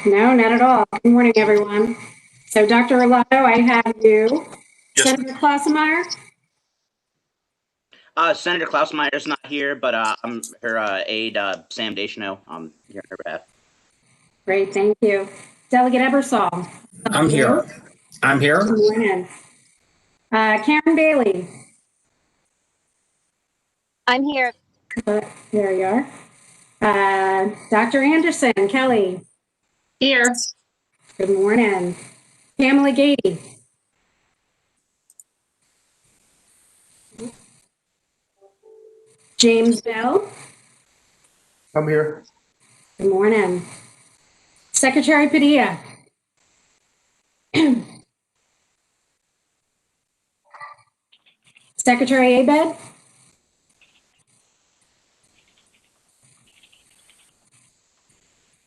No, not at all. Good morning, everyone. So, Dr. Arlato, I have you. Yes. Senator Klassemeyer? Senator Klausmeier is not here, but I'm her aide, Sam Deschanel. I'm here on her behalf. Great, thank you. Delegate Ebersol? I'm here. I'm here. Good morning. Karen Bailey? I'm here. There you are. Dr. Anderson, Kelly? Here. Good morning. Pamela Gady? James Bell? I'm here. Good morning. Secretary Padilla? Secretary Abed?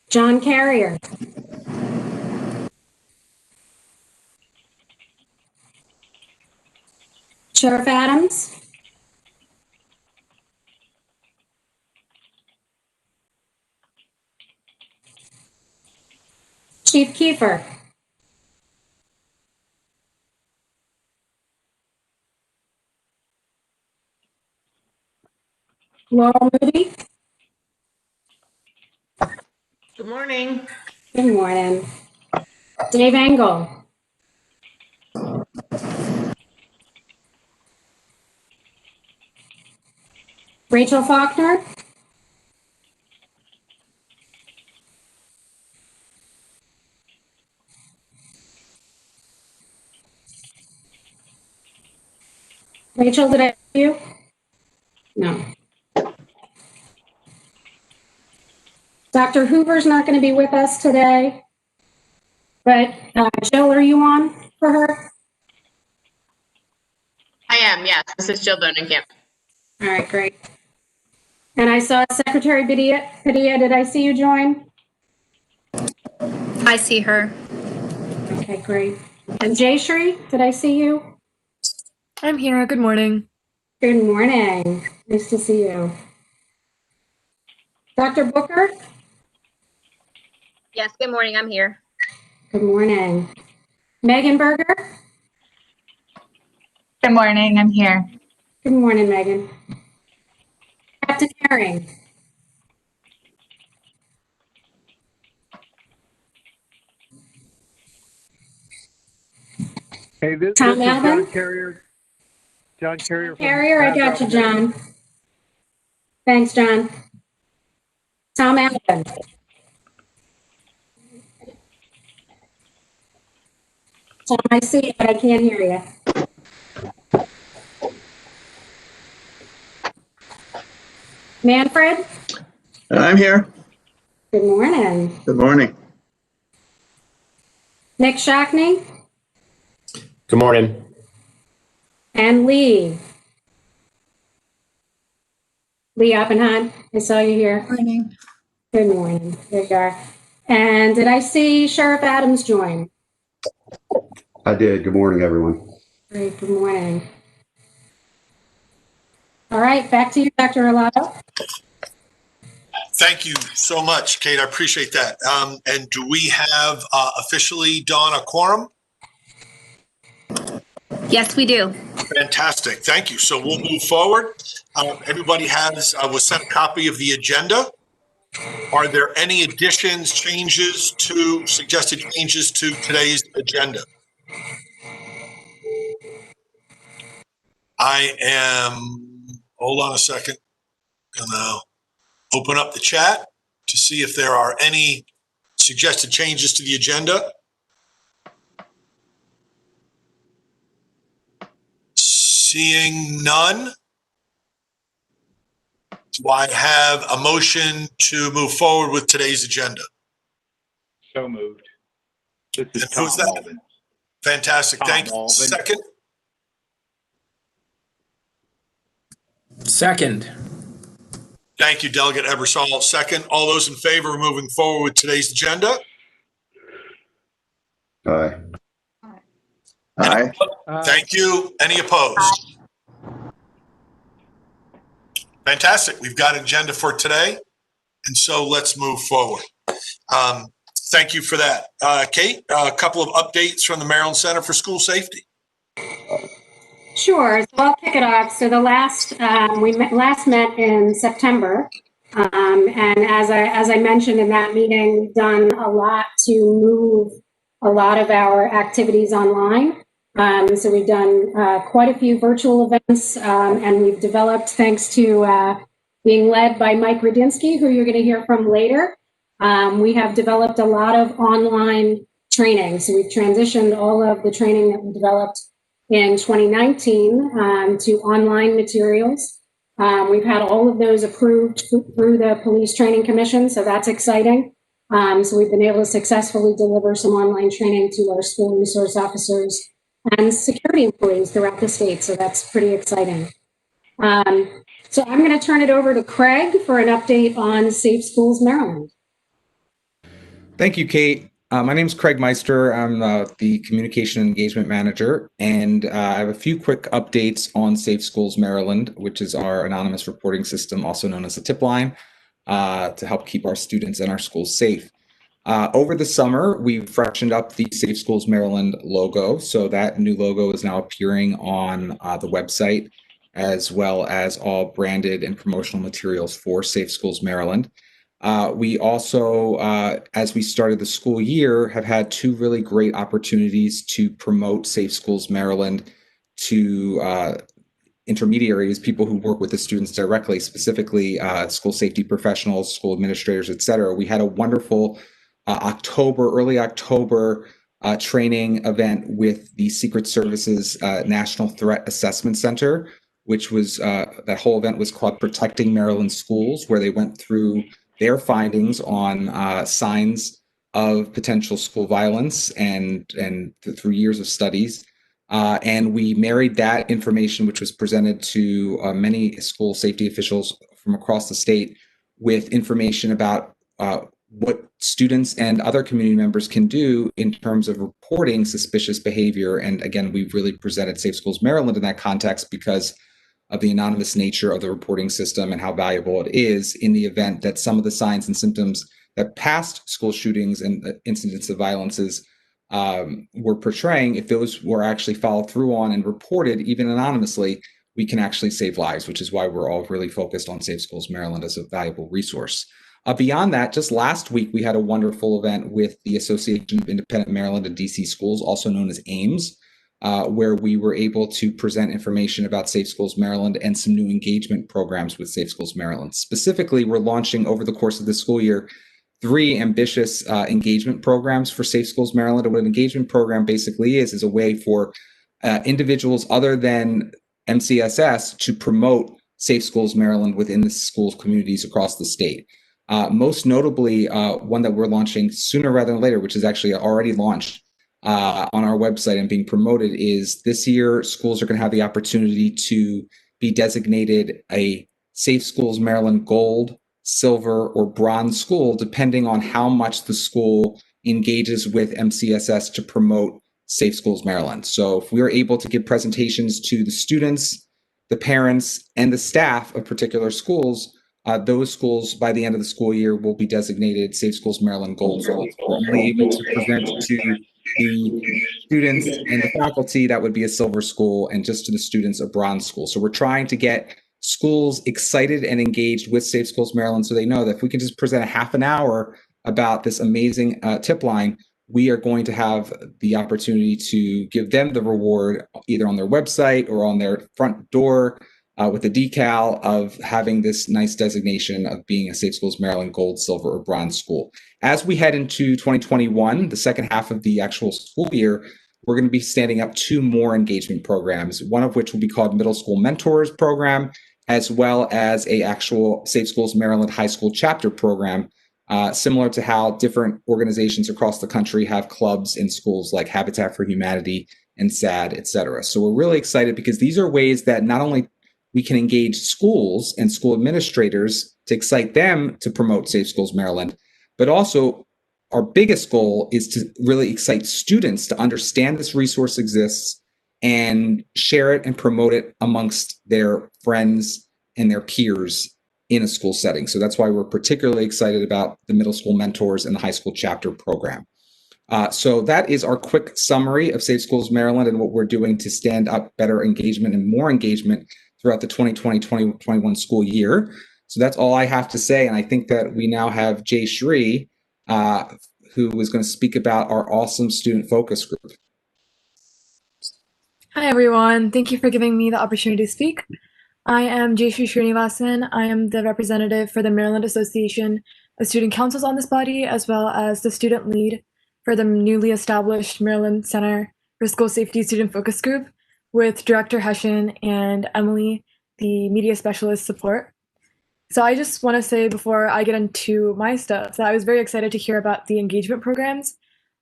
John Carrier? Sheriff Adams? Chief Kiefer? Laurel Moody? Good morning. Good morning. Dave Engel? Rachel Faulkner? Rachel, did I see you? No. Dr. Hoover's not going to be with us today, but Jill, are you on for her? I am, yes. This is Jill Bonenkamp. All right, great. And I saw Secretary Padilla. Did I see you join? I see her. Okay, great. And Jayshree, did I see you? I'm here. Good morning. Good morning. Nice to see you. Dr. Booker? Yes, good morning. I'm here. Good morning. Megan Berger? Good morning, I'm here. Good morning, Megan. Captain Herring? Hey, this Tom is Alvin? John Carrier. John Carrier. from Carrier, I got you, John. Thanks, John. Tom Alvin? Tom, I see you, but I can't hear you. Manfred? I'm here. Good morning. Good morning. Nick Shockney? Good morning. And Lee? Lee Oppenheim, I saw you here. Morning. Good morning. There you are. And did I see Sheriff Adams join? I did. Good morning, everyone. Great, good morning. All right, back to you, Dr. Arlato. Thank you so much, Kate. I appreciate that. And do we have officially, Dawn, a quorum? Yes, we do. Fantastic. Thank you. So we'll move forward. Everybody was sent a copy of the agenda. Are there any additions, suggested changes to today's agenda? Hold on a second. Gonna open up the chat to see if there are any suggested changes to the agenda. Seeing none, do I have a motion to move forward with today's agenda? So moved. This is And who's Tom that? Alvin. Fantastic. Tom Thank you. Alvin. Second. Second. Thank you, Delegate Ebersol. Second. All those in favor of moving forward with today's agenda? Aye. Aye. Thank you. Any opposed? Fantastic. We've got an agenda for today. And so let's move forward. Thank you for that. Kate, a couple of updates from the Maryland Center for School Safety. Sure. So I'll kick it off. So the last last met in September, and as I mentioned in that meeting, we've done a lot to move a lot of our activities online. So we've done quite a few virtual events, and we've developed, thanks to being led by Mike Rudinsky, who you're going to hear from later. We have developed a lot of online training. So we've transitioned all of the training that we developed in 2019 to online materials. We've had all of those approved through the Police Training Commission, so that's exciting. So we've been able to successfully deliver some online training to our school resource officers and security employees throughout the state, so that's pretty exciting. So I'm going to turn it over to Craig for an update on Safe Schools Maryland. Thank you, Kate. My name is Craig Meister. I'm the Communication and Engagement Manager, and I have a few quick updates on Safe Schools Maryland, which is our anonymous reporting system, also known as a tip line, to help keep our students and our schools safe. Over the summer, we've freshened up the Safe Schools Maryland logo, so that new logo is now appearing on the website, as well as all branded and promotional materials for Safe Schools Maryland. We also, as we started the school year, have had two really great opportunities to promote Safe Schools Maryland to intermediaries, people who work with the students directly, specifically school safety professionals, school administrators, et cetera. We had a wonderful early October training event with the Secret Service's National Threat Assessment Center, which was, that whole event was called Protecting Maryland Schools, where they went through their findings on signs of potential school violence and through years of studies. And we married that information, which was presented to many school safety officials from across the state, with information about what students and other community members can do in terms of reporting suspicious behavior. And again, we've really presented Safe Schools Maryland in that context because of the anonymous nature of the reporting system and how valuable it is in the event that some of the signs and symptoms that past school shootings and incidents of violences were portraying, if those were actually followed through on and reported, even anonymously, we can actually save lives, which is why we're all really focused on Safe Schools Maryland as a valuable resource. Beyond that, just last week, we had a wonderful event with the Association of Independent Maryland and DC Schools, also known as AIMS, where we were able to present information about Safe Schools Maryland and some new engagement programs with Safe Schools Maryland. Specifically, we're launching over the course of the school year 3 ambitious engagement programs for Safe Schools Maryland. And what an engagement program basically is a way for individuals other than MCSS to promote Safe Schools Maryland within the schools communities across the state. Most notably, one that we're launching sooner rather than later, which is actually already launched on our website and being promoted, is this year schools are going to have the opportunity to be designated a Safe Schools Maryland Gold, Silver, or Bronze school, depending on how much the school engages with MCSS to promote Safe Schools Maryland. So if we are able to give presentations to the students, the parents, and the staff of particular schools, those schools by the end of the school year will be designated Safe Schools Maryland Gold schools. We're only able to present to the students and the faculty, that would be a silver school, and just to the students, a bronze school. So we're trying to get schools excited and engaged with Safe Schools Maryland, so they know that if we can just present a half an hour about this amazing tip line, we are going to have the opportunity to give them the reward either on their website or on their front door with a decal of having this nice designation of being a Safe Schools Maryland Gold, Silver, or Bronze school. As we head into 2021, the second half of the actual school year, we're going to be standing up 2 more engagement programs, one of which will be called Middle School Mentors Program, as well as a actual Safe Schools Maryland High School chapter program, similar to how different organizations across the country have clubs in schools like Habitat for Humanity and SAD, et cetera. So we're really excited because these are ways that not only we can engage schools and school administrators to excite them to promote Safe Schools Maryland, but also our biggest goal is to really excite students to understand this resource exists and share it and promote it amongst their friends and their peers in a school setting. So that's why we're particularly excited about the middle school mentors and the high school chapter program. So that is our quick summary of Safe Schools Maryland and what we're doing to stand up better engagement and more engagement throughout the 2020-2021 school year. So that's all I have to say. And I think that we now have Jay Shree, who is going to speak about our awesome student focus group. Hi, everyone. Thank you for giving me the opportunity to speak. I am Jayshree Srinivasan. I am the representative for the Maryland Association of Student Councils on this body, as well as the student lead for the newly established Maryland Center for School Safety Student Focus Group with Director Hession and Emily, the media specialist support. So I just want to say before I get into my stuff that I was very excited to hear about the engagement programs.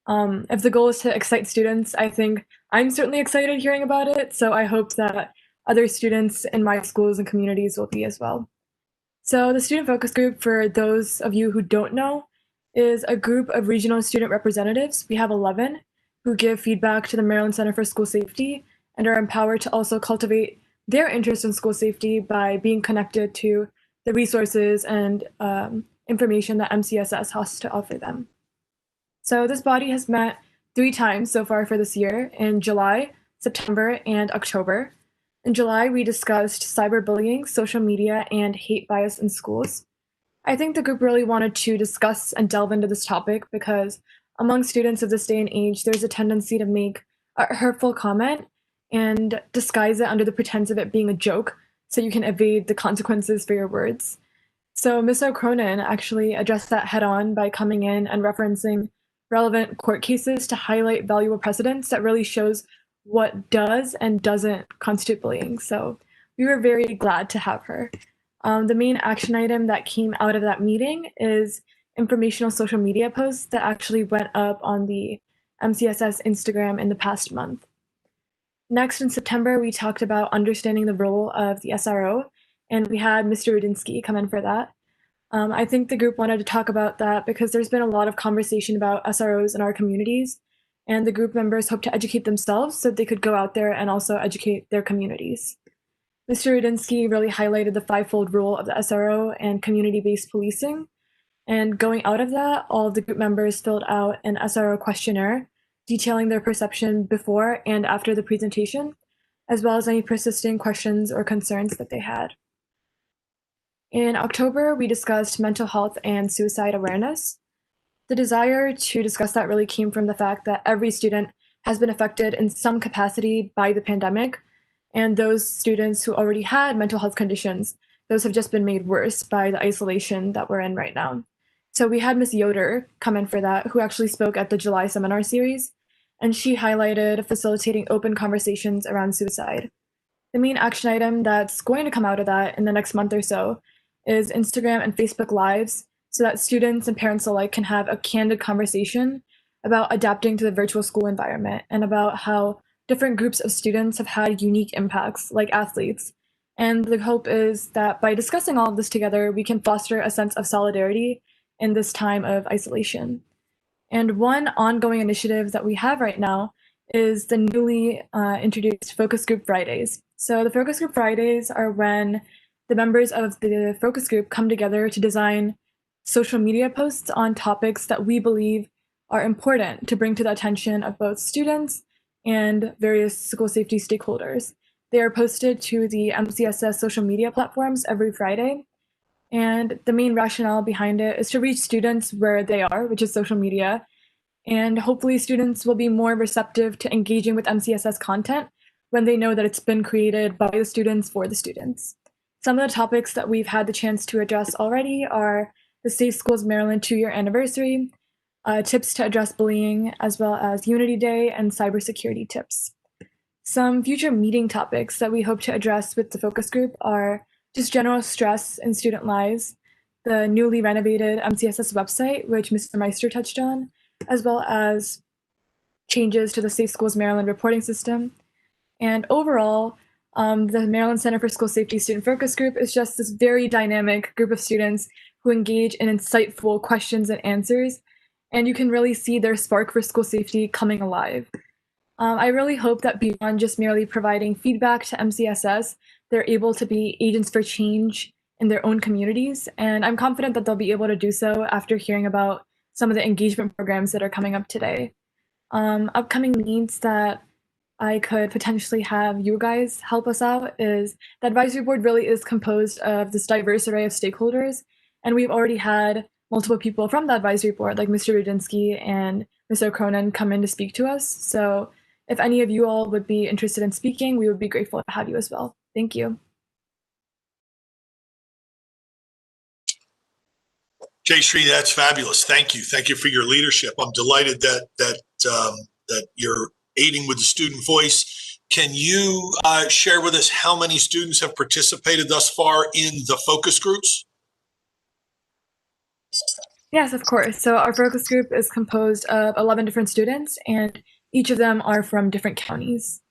If the goal is to excite students, I think I'm certainly excited hearing about it. So I hope that other students in my schools and communities will be as well. So the Student Focus Group, for those of you who don't know, is a group of regional student representatives. We have 11 who give feedback to the Maryland Center for School Safety and are empowered to also cultivate their interest in school safety by being connected to the resources and information that MCSS has to offer them. So this body has met 3 times so far for this year, in July, September, and October. In July, we discussed cyberbullying, social media, and hate bias in schools. I think the group really wanted to discuss and delve into this topic because among students of this day and age, there's a tendency to make a hurtful comment and disguise it under the pretense of it being a joke so you can evade the consequences for your words. So Ms. O'Cronin actually addressed that head on by coming in and referencing relevant court cases to highlight valuable precedents that really shows what does and doesn't constitute bullying. So we were very glad to have her. The main action item that came out of that meeting is informational social media posts that actually went up on the MCSS Instagram in the past month. Next, in September, we talked about understanding the role of the SRO, and we had Mr. Rudinsky come in for that. I think the group wanted to talk about that because there's been a lot of conversation about SROs in our communities, and the group members hope to educate themselves so they could go out there and also educate their communities. Mr. Rudinsky really highlighted the 5-fold rule of the SRO and community-based policing, and going out of that, all of the group members filled out an SRO questionnaire detailing their perception before and after the presentation, as well as any persisting questions or concerns that they had. In October, we discussed mental health and suicide awareness. The desire to discuss that really came from the fact that every student has been affected in some capacity by the pandemic, and those students who already had mental health conditions, those have just been made worse by the isolation that we're in right now. So we had Ms. Yoder come in for that, who actually spoke at the July seminar series, and she highlighted facilitating open conversations around suicide. The main action item that's going to come out of that in the next month or so is Instagram and Facebook Lives, so that students and parents alike can have a candid conversation about adapting to the virtual school environment and about how different groups of students have had unique impacts, like athletes. And the hope is that by discussing all of this together, we can foster a sense of solidarity in this time of isolation. And one ongoing initiative that we have right now is the newly introduced Focus Group Fridays. So the Focus Group Fridays are when the members of the focus group come together to design social media posts on topics that we believe are important to bring to the attention of both students and various school safety stakeholders. They are posted to the MCSS social media platforms every Friday. And the main rationale behind it is to reach students where they are, which is social media. And hopefully students will be more receptive to engaging with MCSS content when they know that it's been created by the students for the students. Some of the topics that we've had the chance to address already are the Safe Schools Maryland 2-year anniversary, tips to address bullying, as well as Unity Day and cybersecurity tips. Some future meeting topics that we hope to address with the focus group are just general stress in student lives, the newly renovated MCSS website, which Mr. Meister touched on, as well as changes to the Safe Schools Maryland reporting system. And overall, the Maryland Center for School Safety Student Focus Group is just this very dynamic group of students who engage in insightful questions and answers, and you can really see their spark for school safety coming alive. I really hope that beyond just merely providing feedback to MCSS, they're able to be agents for change in their own communities. And I'm confident that they'll be able to do so after hearing about some of the engagement programs that are coming up today. Upcoming needs that I could potentially have you guys help us out is the advisory board really is composed of this diverse array of stakeholders. And we've already had multiple people from the advisory board, like Mr. Rudinsky and Mr. Cronin, come in to speak to us. So if any of you all would be interested in speaking, we would be grateful to have you as well. Thank you. Jay Shree, that's fabulous. Thank you. Thank you for your leadership. I'm delighted that you're aiding with the student voice. Can you share with us how many students have participated thus far in the focus groups? Yes, of course. So our focus group is composed of 11 different students, and each of them are from different counties.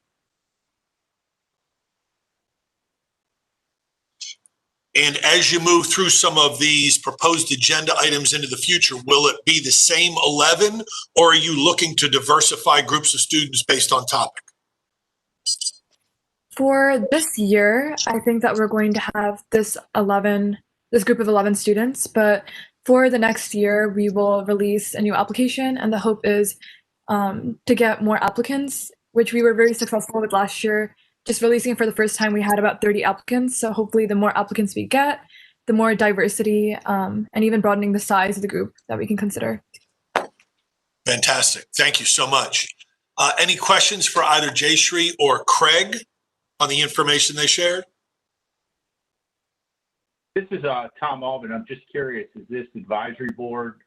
And as you move through some of these proposed agenda items into the future, will it be the same 11, or are you looking to diversify groups of students based on topic? For this year, I think that we're going to have this group of 11 students, but for the next year, we will release a new application, and the hope is to get more applicants, which we were very successful with last year. Just releasing it for the first time, we had about 30 applicants. So hopefully the more applicants we get, the more diversity and even broadening the size of the group that we can consider. Fantastic. Thank you so much. Any questions for either Jay Shree or Craig on the information they shared? This is Tom Alvin. I'm just curious, is this advisory board,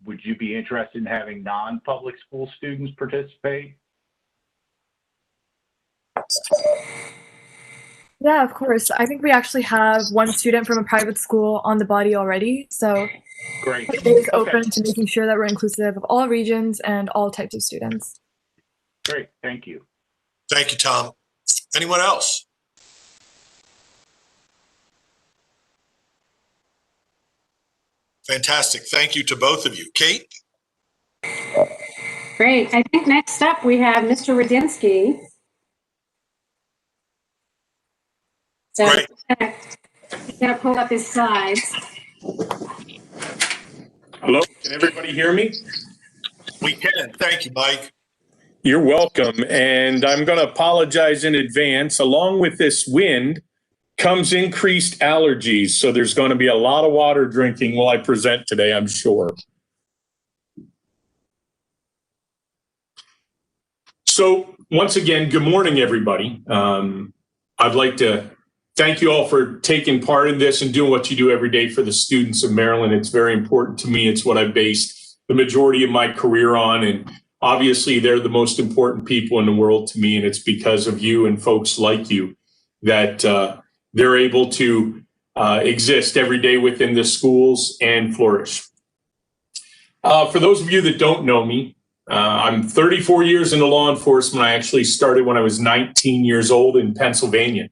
would you be interested in having non-public school students participate? Yeah, of course. I think we actually have one student from a private school on the body already. So Great. it is open to making sure that we're inclusive of all regions and all types of students. Great. Thank you. Thank you, Tom. Anyone else? Fantastic. Thank you to both of you. Kate? Great. I think next up we have Mr. Rudinsky. So Great. he's going to pull up his slides. Hello, can everybody hear me? We can. Thank you, Mike. You're welcome. And I'm going to apologize in advance. Along with this wind comes increased allergies. So there's going to be a lot of water drinking while I present today, I'm sure. So once again, good morning, everybody. I'd like to thank you all for taking part in this and doing what you do every day for the students of Maryland. It's very important to me. It's what I based the majority of my career on. And obviously, they're the most important people in the world to me. And it's because of you and folks like you that they're able to exist every day within the schools and flourish. For those of you that don't know me, I'm 34 years into law enforcement. I actually started when I was 19 years old in Pennsylvania.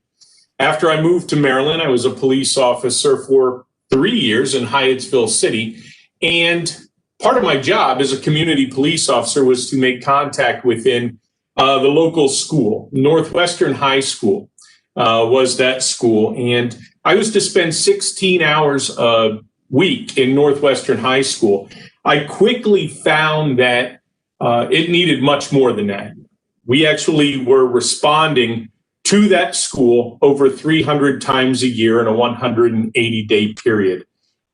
After I moved to Maryland, I was a police officer for 3 years in Hyattsville City. And part of my job as a community police officer was to make contact within the local school. Northwestern High School was that school. And I was to spend 16 hours a week in Northwestern High School. I quickly found that it needed much more than that. We actually were responding to that school over 300 times a year in a 180-day period.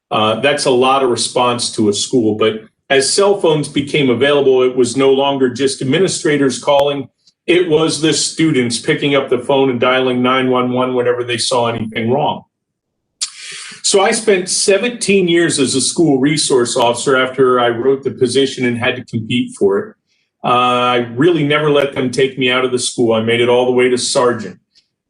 That's a lot of response to a school. But as cell phones became available, it was no longer just administrators calling. It was the students picking up the phone and dialing 911 whenever they saw anything wrong. So I spent 17 years as a school resource officer after I wrote the position and had to compete for it. I really never let them take me out of the school. I made it all the way to sergeant.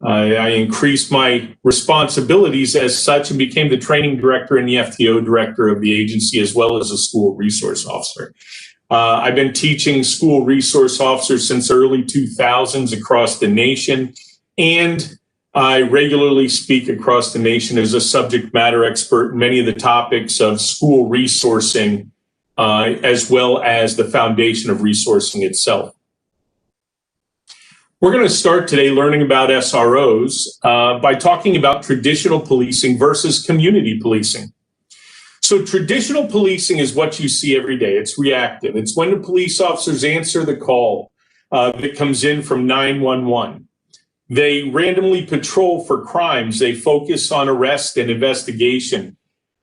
I increased my responsibilities as such and became the training director and the FTO director of the agency, as well as a school resource officer. I've been teaching school resource officers since early 2000s across the nation, and I regularly speak across the nation as a subject matter expert in many of the topics of school resourcing, as well as the foundation of resourcing itself. We're going to start today learning about SROs by talking about traditional policing versus community policing. So traditional policing is what you see every day. It's reactive. It's when the police officers answer the call that comes in from 911. They randomly patrol for crimes. They focus on arrest and investigation.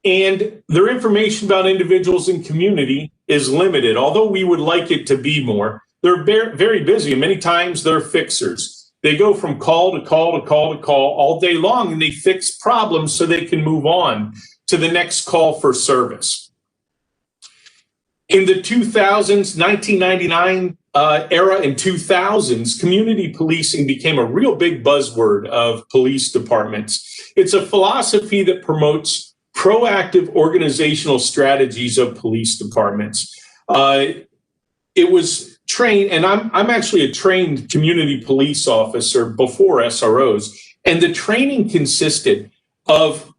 And their information about individuals in community is limited, although we would like it to be more. They're very busy, and many times they're fixers. They go from call to call to call to call all day long, and they fix problems so they can move on to the next call for service. In the 2000s, 1999 era and 2000s, community policing became a real big buzzword of police departments. It's a philosophy that promotes proactive organizational strategies of police departments. It was trained, and I'm actually a trained community police officer before SROs, and the training consisted of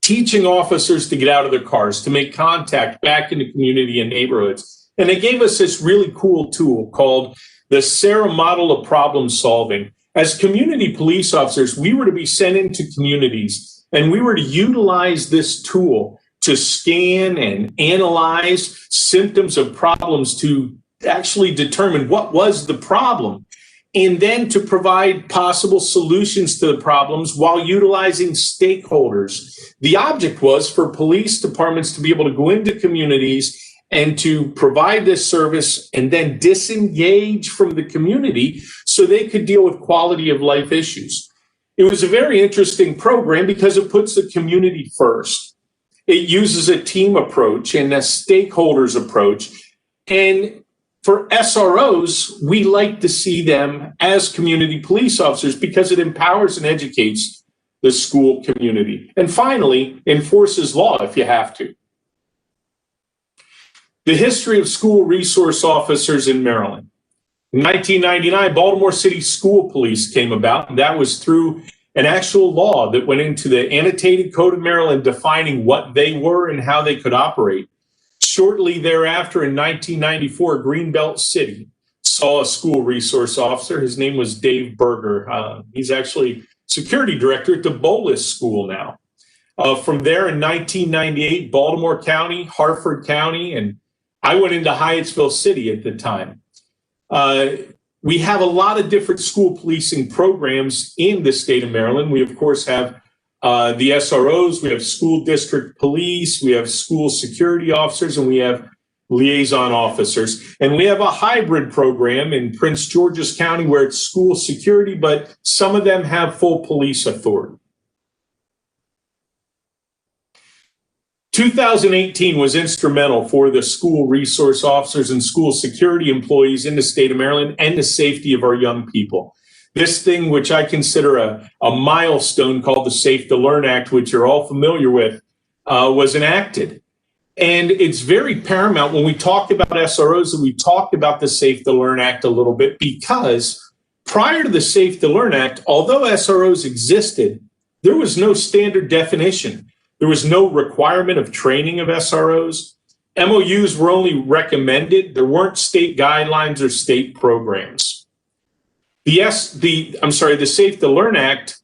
teaching officers to get out of their cars, to make contact back in the community and neighborhoods. And they gave us this really cool tool called the SRO model of problem solving. As community police officers, we were to be sent into communities, and we were to utilize this tool to scan and analyze symptoms of problems to actually determine what was the problem, and then to provide possible solutions to the problems while utilizing stakeholders. The object was for police departments to be able to go into communities and to provide this service and then disengage from the community so they could deal with quality of life issues. It was a very interesting program because it puts the community first. It uses a team approach and a stakeholders approach. And for SROs, we like to see them as community police officers because it empowers and educates the school community. And finally, enforces law if you have to. The history of school resource officers in Maryland. In 1999, Baltimore City School Police came about, and that was through an actual law that went into the Annotated Code of Maryland defining what they were and how they could operate. Shortly thereafter, in 1994, Greenbelt City saw a school resource officer. His name was Dave Berger. He's actually security director at the Bolus School now. From there, in 1998, Baltimore County, Harford County, and I went into Hyattsville City at the time. We have a lot of different school policing programs in the state of Maryland. We, of course, have the SROs, we have school district police, we have school security officers, and we have liaison officers. And we have a hybrid program in Prince George's County where it's school security, but some of them have full police authority. 2018 was instrumental for the school resource officers and school security employees in the state of Maryland and the safety of our young people. This thing, which I consider a milestone called the Safe to Learn Act, which you're all familiar with, was enacted. And it's very paramount when we talk about SROs that we talk about the Safe to Learn Act a little bit, because prior to the Safe to Learn Act, although SROs existed, there was no standard definition. There was no requirement of training of SROs. MOUs were only recommended. There weren't state guidelines or state programs. The Safe to Learn Act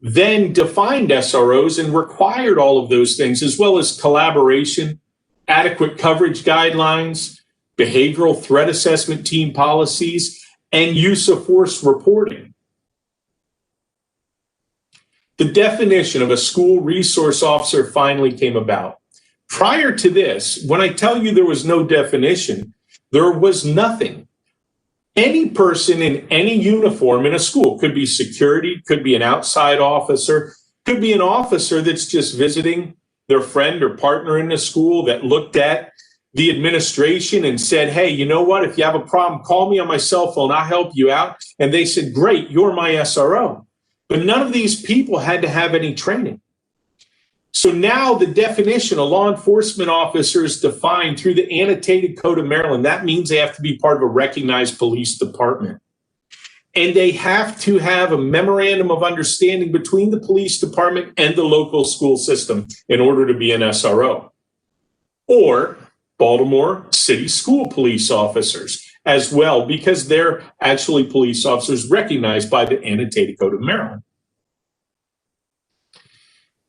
then defined SROs and required all of those things, as well as collaboration, adequate coverage guidelines, behavioral threat assessment team policies, and use of force reporting. The definition of a school resource officer finally came about. Prior to this, when I tell you there was no definition, there was nothing. Any person in any uniform in a school, could be security, could be an outside officer, could be an officer that's just visiting their friend or partner in the school that looked at the administration and said, hey, you know what, if you have a problem, call me on my cell phone, I'll help you out. And they said, great, you're my SRO. But none of these people had to have any training. So now the definition, a law enforcement officer is defined through the Annotated Code of Maryland. That means they have to be part of a recognized police department. And they have to have a memorandum of understanding between the police department and the local school system in order to be an SRO. Or Baltimore City School police officers as well, because they're actually police officers recognized by the Annotated Code of Maryland.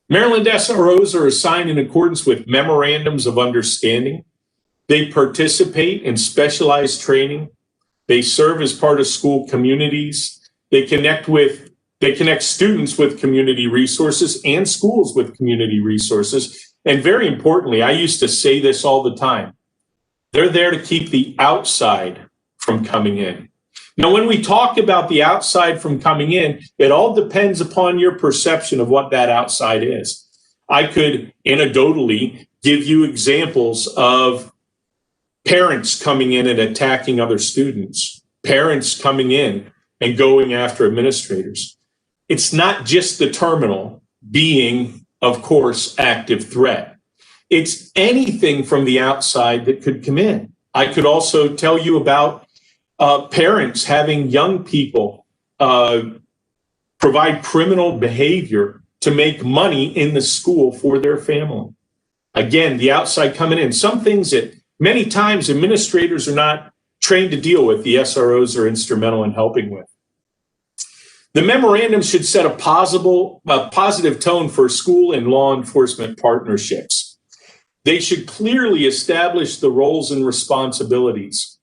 Maryland SROs are assigned in accordance with memorandums of understanding. They participate in specialized training. They serve as part of school communities. They connect students with community resources and schools with community resources. And very importantly, I used to say this all the time, they're there to keep the outside from coming in. Now, when we talk about the outside from coming in, it all depends upon your perception of what that outside is. I could anecdotally give you examples of parents coming in and attacking other students, parents coming in and going after administrators. It's not just the terminal being, of course, active threat. It's anything from the outside that could come in. I could also tell you about parents having young people provide criminal behavior to make money in the school for their family. Again, the outside coming in. Some things that many times administrators are not trained to deal with, the SROs are instrumental in helping with. The memorandum should set a positive tone for school and law enforcement partnerships. They should clearly establish the roles and responsibilities,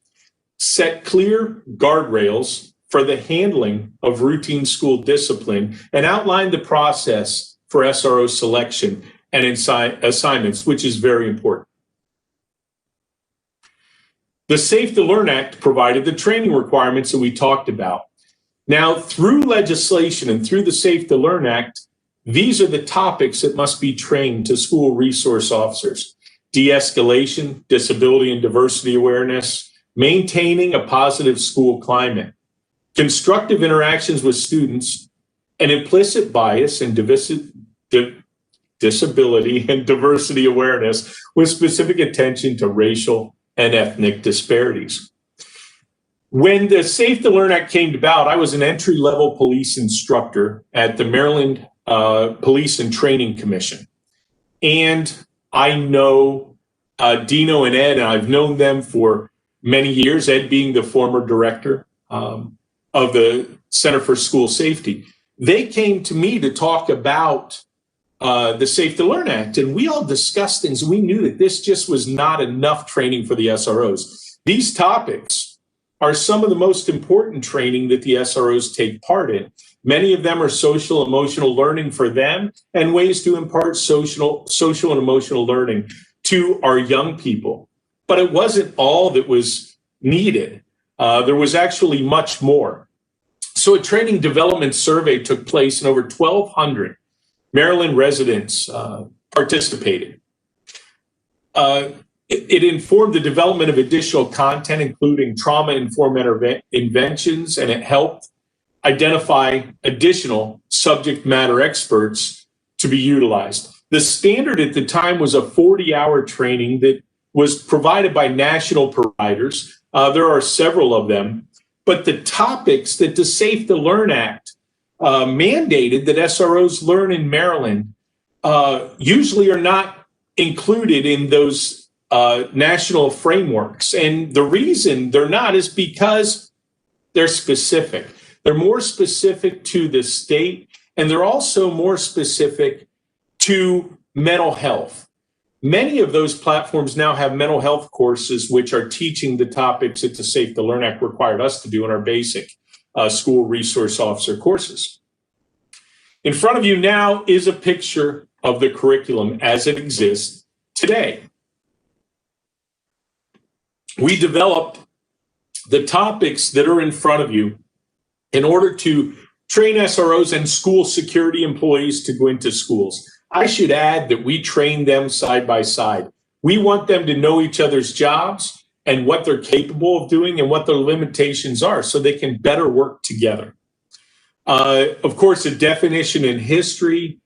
set clear guardrails for the handling of routine school discipline, and outline the process for SRO selection and assignments, which is very important. The Safe to Learn Act provided the training requirements that we talked about. Now, through legislation and through the Safe to Learn Act, these are the topics that must be trained to school resource officers: de-escalation, disability and diversity awareness, maintaining a positive school climate, constructive interactions with students, and implicit bias and disability and diversity awareness with specific attention to racial and ethnic disparities. When the Safe to Learn Act came about, I was an entry-level police instructor at the Maryland Police and Training Commission. And I know Dino and Ed, and I've known them for many years, Ed being the former director of the Center for School Safety. They came to me to talk about the Safe to Learn Act, and we all discussed things. We knew that this just was not enough training for the SROs. These topics are some of the most important training that the SROs take part in. Many of them are social emotional learning for them and ways to impart social and emotional learning to our young people. But it wasn't all that was needed. There was actually much more. So a training development survey took place and over 1,200 Maryland residents participated. It informed the development of additional content, including trauma-informed interventions, and it helped identify additional subject matter experts to be utilized. The standard at the time was a 40-hour training that was provided by national providers. There are several of them, but the topics that the Safe to Learn Act mandated that SROs learn in Maryland usually are not included in those national frameworks. And the reason they're not is because they're specific. They're more specific to the state, and they're also more specific to mental health. Many of those platforms now have mental health courses, which are teaching the topics that the Safe to Learn Act required us to do in our basic school resource officer courses. In front of you now is a picture of the curriculum as it exists today. We developed the topics that are in front of you in order to train SROs and school security employees to go into schools. I should add that we train them side by side. We want them to know each other's jobs and what they're capable of doing and what their limitations are so they can better work together. Of course, a definition in history,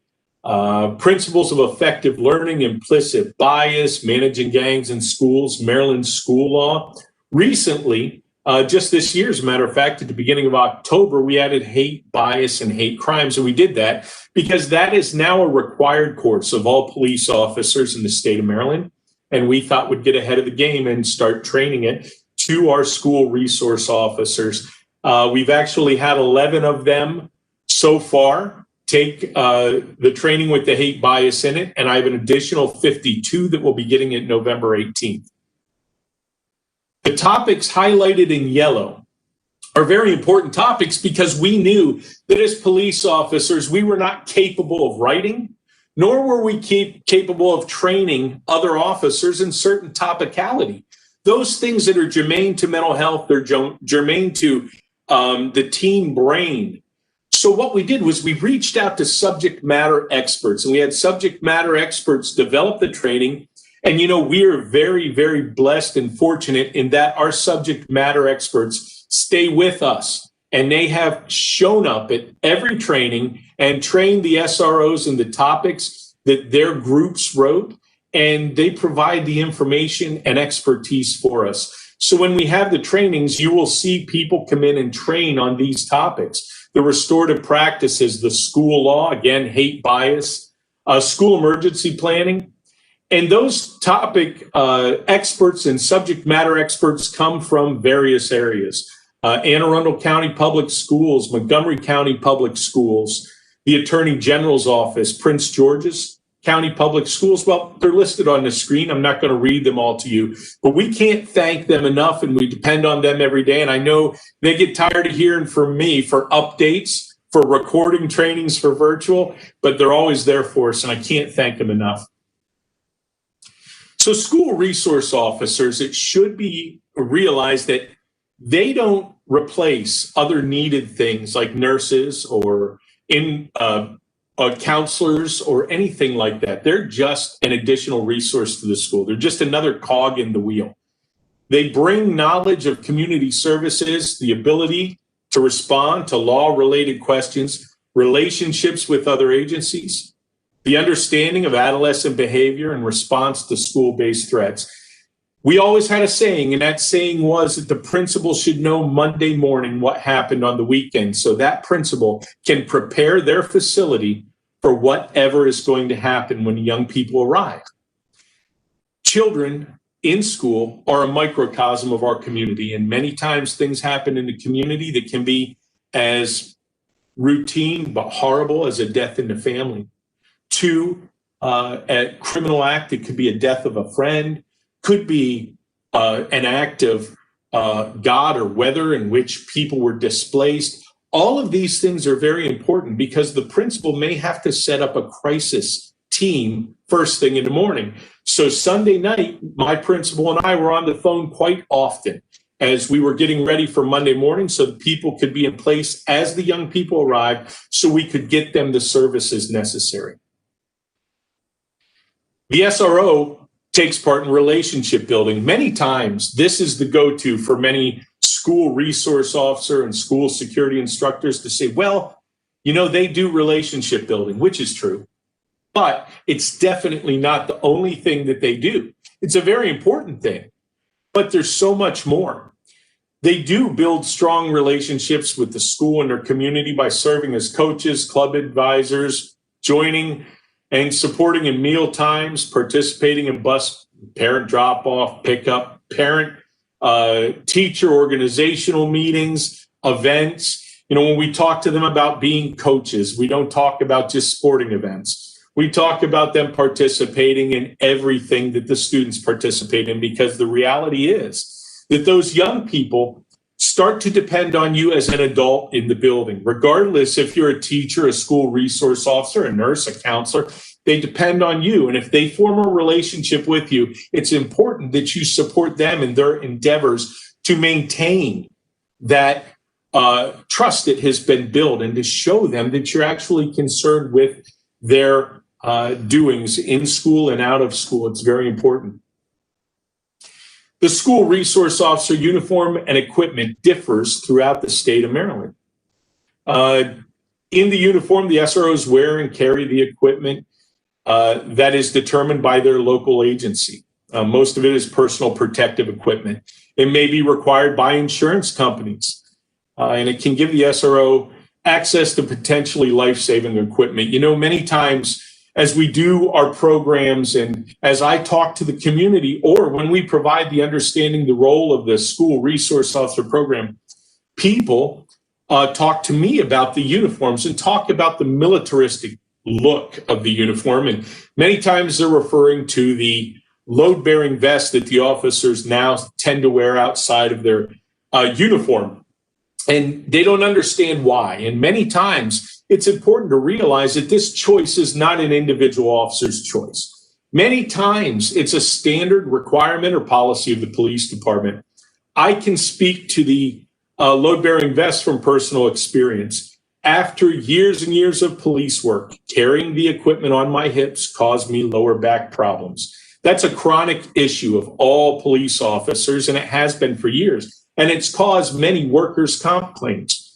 principles of effective learning, implicit bias, managing gangs in schools, Maryland school law. Recently, just this year, as a matter of fact, at the beginning of October, we added hate, bias, and hate crimes. And we did that because that is now a required course of all police officers in the state of Maryland. and we thought would get ahead of the game and start training it to our school resource officers. We've actually had 11 of them so far take the training with the hate bias in it, and I have an additional 52 that will be getting it November 18th. The topics highlighted in yellow are very important topics because we knew that as police officers, we were not capable of writing, nor were we capable of training other officers in certain topicality. Those things that are germane to mental health, they're germane to the teen brain. So what we did was we reached out to subject matter experts, and we had subject matter experts develop the training. And, you know, we are very, very blessed and fortunate in that our subject matter experts stay with us, and they have shown up at every training and trained the SROs in the topics that their groups wrote, and they provide the information and expertise for us. So when we have the trainings, you will see people come in and train on these topics. The restorative practices, the school law, again, hate bias, school emergency planning. And those topic experts and subject matter experts come from various areas. Anne Arundel County Public Schools, Montgomery County Public Schools, the Attorney General's Office, Prince George's County Public Schools. Well, they're listed on the screen. I'm not going to read them all to you, but we can't thank them enough, and we depend on them every day. And I know they get tired of hearing from me for updates, for recording trainings for virtual, but they're always there for us, and I can't thank them enough. So school resource officers, it should be realized that they don't replace other needed things like nurses or counselors or anything like that. They're just an additional resource to the school. They're just another cog in the wheel. They bring knowledge of community services, the ability to respond to law-related questions, relationships with other agencies, the understanding of adolescent behavior in response to school-based threats. We always had a saying, and that saying was that the principal should know Monday morning what happened on the weekend, so that principal can prepare their facility for whatever is going to happen when young people arrive. Children in school are a microcosm of our community, and many times things happen in the community that can be as routine but horrible as a death in the family. To a criminal act, it could be a death of a friend, could be an act of God or weather in which people were displaced. All of these things are very important because the principal may have to set up a crisis team first thing in the morning. So Sunday night, my principal and I were on the phone quite often as we were getting ready for Monday morning so that people could be in place as the young people arrived so we could get them the services necessary. The SRO takes part in relationship building. Many times, this is the go-to for many school resource officer and school security instructors to say, well, you know, they do relationship building, which is true, but it's definitely not the only thing that they do. It's a very important thing, but there's so much more. They do build strong relationships with the school and their community by serving as coaches, club advisors, joining and supporting in meal times, participating in bus parent drop-off, pickup, parent teacher organizational meetings, events. You know, when we talk to them about being coaches, we don't talk about just sporting events. We talk about them participating in everything that the students participate in, because the reality is that those young people start to depend on you as an adult in the building, regardless if you're a teacher, a school resource officer, a nurse, a counselor. They depend on you. And if they form a relationship with you, it's important that you support them in their endeavors to maintain that trust that has been built and to show them that you're actually concerned with their doings in school and out of school. It's very important. The school resource officer uniform and equipment differs throughout the state of Maryland. In the uniform, the SROs wear and carry the equipment that is determined by their local agency. Most of it is personal protective equipment. It may be required by insurance companies, and it can give the SRO access to potentially life-saving equipment. You know, many times as we do our programs and as I talk to the community, or when we provide the understanding the role of the school resource officer program, people talk to me about the uniforms and talk about the militaristic look of the uniform. And many times they're referring to the load-bearing vest that the officers now tend to wear outside of their uniform. And they don't understand why. And many times it's important to realize that this choice is not an individual officer's choice. Many times it's a standard requirement or policy of the police department. I can speak to the load-bearing vest from personal experience. After years and years of police work, carrying the equipment on my hips caused me lower back problems. That's a chronic issue of all police officers, and it has been for years. And it's caused many workers' comp claims.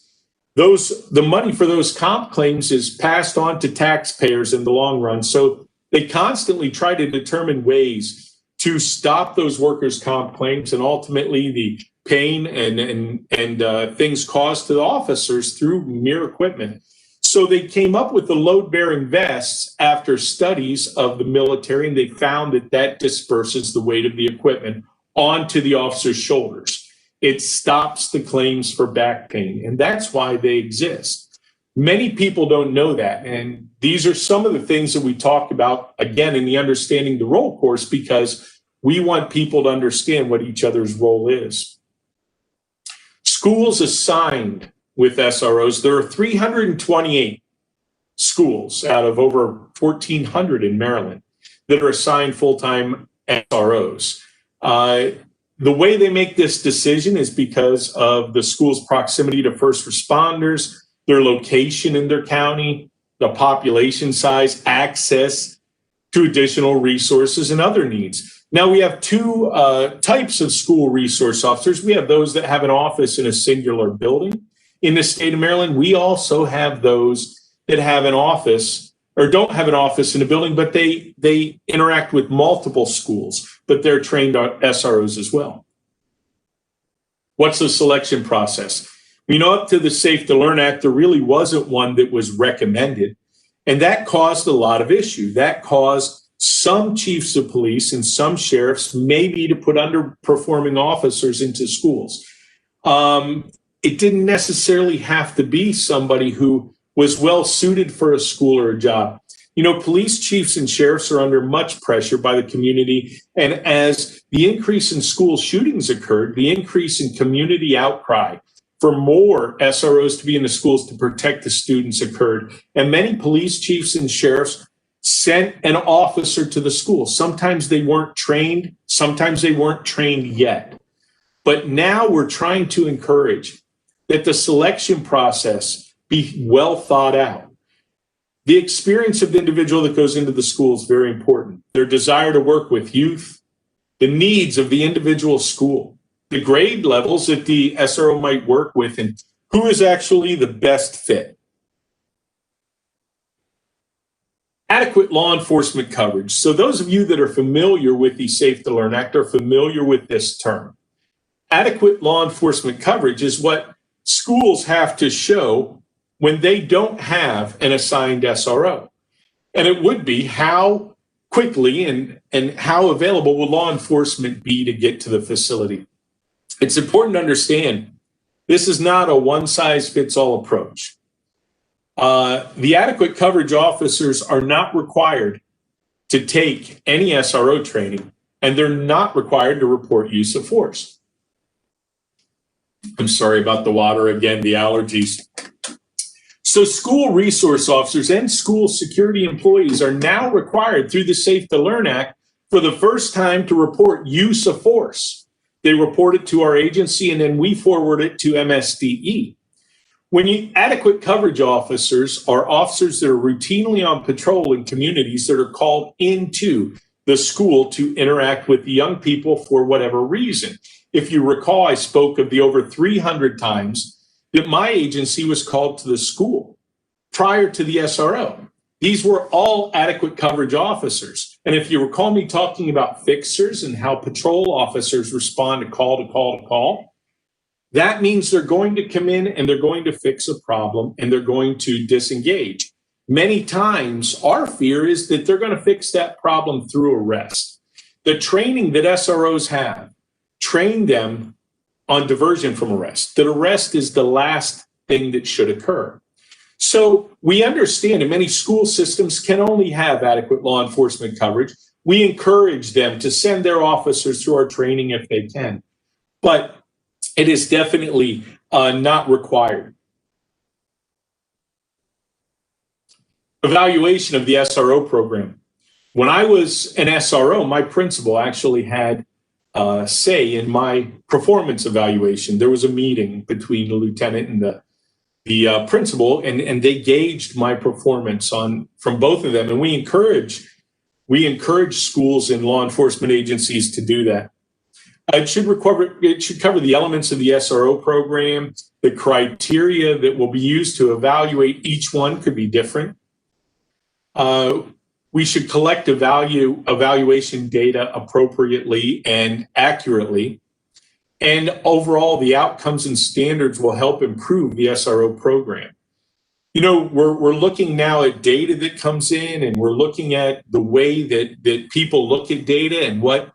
The money for those comp claims is passed on to taxpayers in the long run. So they constantly try to determine ways to stop those workers' comp claims, and ultimately the pain and things caused to the officers through mere equipment. So they came up with the load-bearing vests after studies of the military, and they found that that disperses the weight of the equipment onto the officer's shoulders. It stops the claims for back pain, and that's why they exist. Many people don't know that, and these are some of the things that we talk about, again, in the Understanding the Role course, because we want people to understand what each other's role is. Schools assigned with SROs, there are 328 schools out of over 1,400 in Maryland that are assigned full-time SROs. The way they make this decision is because of the school's proximity to first responders, their location in their county, the population size, access to additional resources, and other needs. Now, we have two types of school resource officers. We have those that have an office in a singular building. In the state of Maryland, we also have those that have an office or don't have an office in a building, but they interact with multiple schools, but they're trained SROs as well. What's the selection process? You know, up to the Safe to Learn Act, there really wasn't one that was recommended, and that caused a lot of issue. That caused some chiefs of police and some sheriffs maybe to put underperforming officers into schools. It didn't necessarily have to be somebody who was well suited for a school or a job. You know, police chiefs and sheriffs are under much pressure by the community. And as the increase in school shootings occurred, the increase in community outcry for more SROs to be in the schools to protect the students occurred. And many police chiefs and sheriffs sent an officer to the school. Sometimes they weren't trained. Sometimes they weren't trained yet. But now we're trying to encourage that the selection process be well thought out. The experience of the individual that goes into the school is very important. Their desire to work with youth, the needs of the individual school, the grade levels that the SRO might work with, and who is actually the best fit. Adequate law enforcement coverage. So those of you that are familiar with the Safe to Learn Act are familiar with this term. Adequate law enforcement coverage is what schools have to show when they don't have an assigned SRO. And it would be how quickly and how available will law enforcement be to get to the facility. It's important to understand this is not a one-size-fits-all approach. The adequate coverage officers are not required to take any SRO training, and they're not required to report use of force. I'm sorry about the water again, the allergies. So school resource officers and school security employees are now required through the Safe to Learn Act for the first time to report use of force. They report it to our agency, and then we forward it to MSDE. Adequate coverage officers are officers that are routinely on patrol in communities that are called into the school to interact with the young people for whatever reason. If you recall, I spoke of the over 300 times that my agency was called to the school prior to the SRO. These were all adequate coverage officers. And if you recall me talking about fixers and how patrol officers respond to call, that means they're going to come in and they're going to fix a problem and they're going to disengage. many times our fear is that they're going to fix that problem through arrest. The training that SROs have, train them on diversion from arrest. That arrest is the last thing that should occur. So we understand that many school systems can only have adequate law enforcement coverage. We encourage them to send their officers through our training if they can, but it is definitely not required. Evaluation of the SRO program. When I was an SRO, my principal actually had say in my performance evaluation. There was a meeting between the lieutenant and the principal, and they gauged my performance from both of them. And we encourage schools and law enforcement agencies to do that. It should cover the elements of the SRO program. The criteria that will be used to evaluate each one could be different. We should collect evaluation data appropriately and accurately. And overall, the outcomes and standards will help improve the SRO program. You know, we're looking now at data that comes in, and we're looking at the way that people look at data and what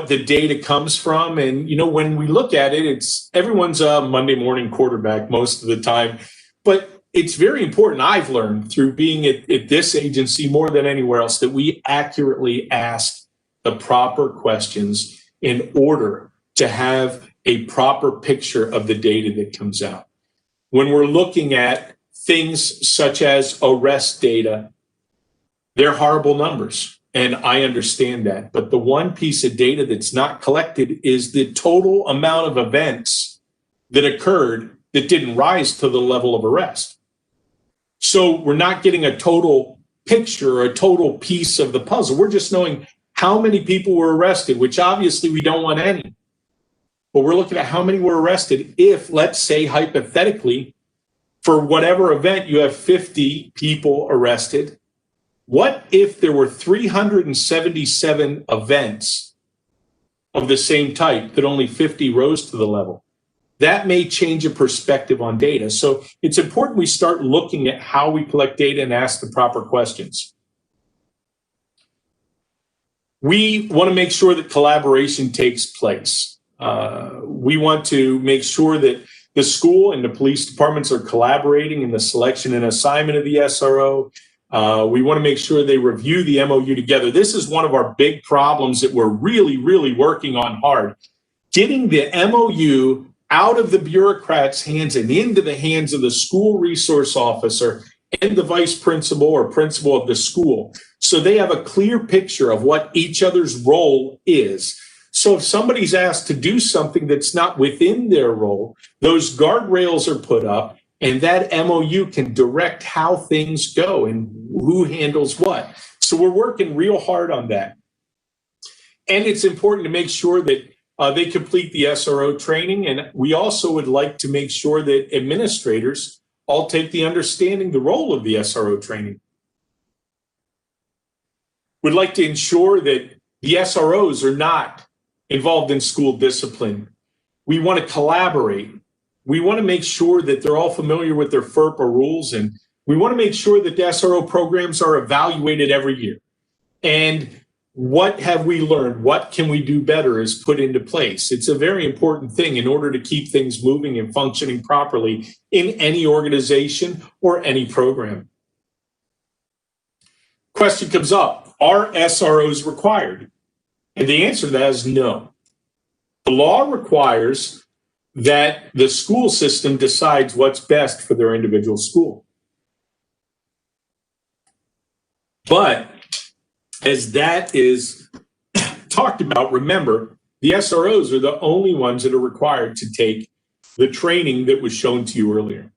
the data comes from. And, you know, when we look at it, it's everyone's a Monday morning quarterback most of the time. But it's very important, I've learned through being at this agency more than anywhere else, that we accurately ask the proper questions in order to have a proper picture of the data that comes out. When we're looking at things such as arrest data, they're horrible numbers, and I understand that. But the one piece of data that's not collected is the total amount of events that occurred that didn't rise to the level of arrest. So we're not getting a total picture, a total piece of the puzzle. We're just knowing how many people were arrested, which obviously we don't want any. But we're looking at how many were arrested if, let's say, hypothetically, for whatever event, you have 50 people arrested. What if there were 377 events of the same type that only 50 rose to the level? That may change a perspective on data. So it's important we start looking at how we collect data and ask the proper questions. We want to make sure that collaboration takes place. We want to make sure that the school and the police departments are collaborating in the selection and assignment of the SRO. We want to make sure they review the MOU together. This is one of our big problems that we're really, really working on hard. Getting the MOU out of the bureaucrats' hands and into the hands of the school resource officer and the vice principal or principal of the school, so they have a clear picture of what each other's role is. So if somebody's asked to do something that's not within their role, those guardrails are put up, and that MOU can direct how things go and who handles what. So we're working real hard on that. And it's important to make sure that they complete the SRO training. And we also would like to make sure that administrators all take the understanding the role of the SRO training. We'd like to ensure that the SROs are not involved in school discipline. We want to collaborate. We want to make sure that they're all familiar with their FERPA rules, and we want to make sure that the SRO programs are evaluated every year. And what have we learned? What can we do better is put into place. It's a very important thing in order to keep things moving and functioning properly in any organization or any program. Question comes up, are SROs required? And the answer to that is no. The law requires that the school system decides what's best for their individual school. But as that is talked about, remember, the SROs are the only ones that are required to take the training that was shown to you earlier.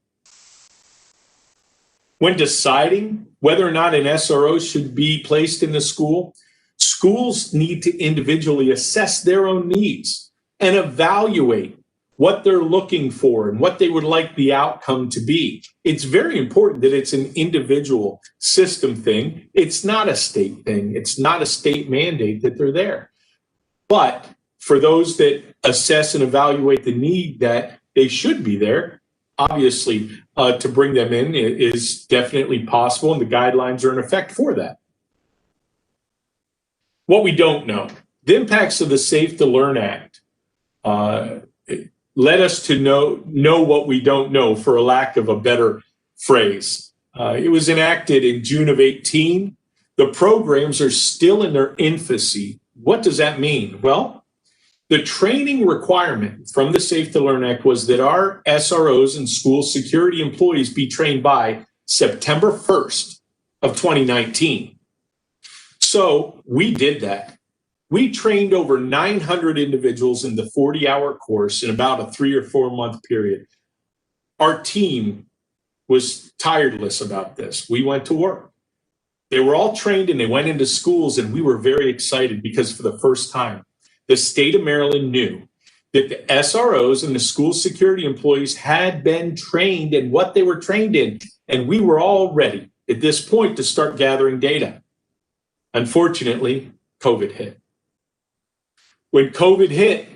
When deciding whether or not an SRO should be placed in the school, schools need to individually assess their own needs and evaluate what they're looking for and what they would like the outcome to be. It's very important that it's an individual system thing. It's not a state thing. It's not a state mandate that they're there. But for those that assess and evaluate the need that they should be there, obviously, to bring them in is definitely possible, and the guidelines are in effect for that. What we don't know, the impacts of the Safe to Learn Act led us to know what we don't know, for a lack of a better phrase. It was enacted in June of 18. The programs are still in their infancy. What does that mean? Well, the training requirement from the Safe to Learn Act was that our SROs and school security employees be trained by September 1st of 2019. So we did that. We trained over 900 individuals in the 40-hour course in about a 3 or 4 month period. Our team was tireless about this. We went to work. They were all trained and they went into schools, and we were very excited because for the first time, the state of Maryland knew that the SROs and the school security employees had been trained in what they were trained in, and we were all ready at this point to start gathering data. Unfortunately, COVID hit. When COVID hit,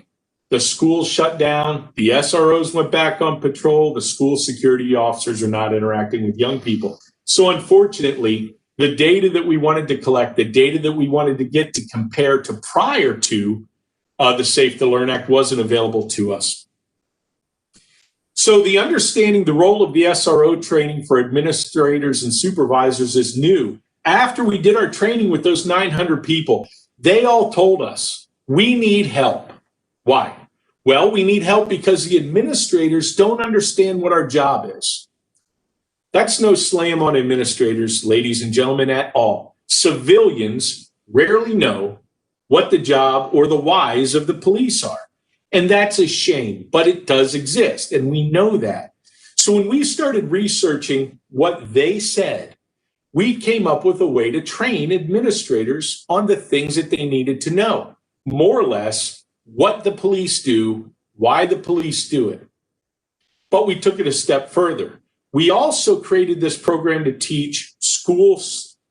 the schools shut down, the SROs went back on patrol, the school security officers are not interacting with young people. So unfortunately, the data that we wanted to collect, the data that we wanted to get to compare to prior to the Safe to Learn Act wasn't available to us. So the understanding the role of the SRO training for administrators and supervisors is new. After we did our training with those 900 people, they all told us, we need help. Why? Well, we need help because the administrators don't understand what our job is. That's no slam on administrators, ladies and gentlemen, at all. Civilians rarely know what the job or the whys of the police are. And that's a shame, but it does exist, and we know that. So when we started researching what they said, we came up with a way to train administrators on the things that they needed to know. More or less, what the police do, why the police do it. But we took it a step further. We also created this program to teach school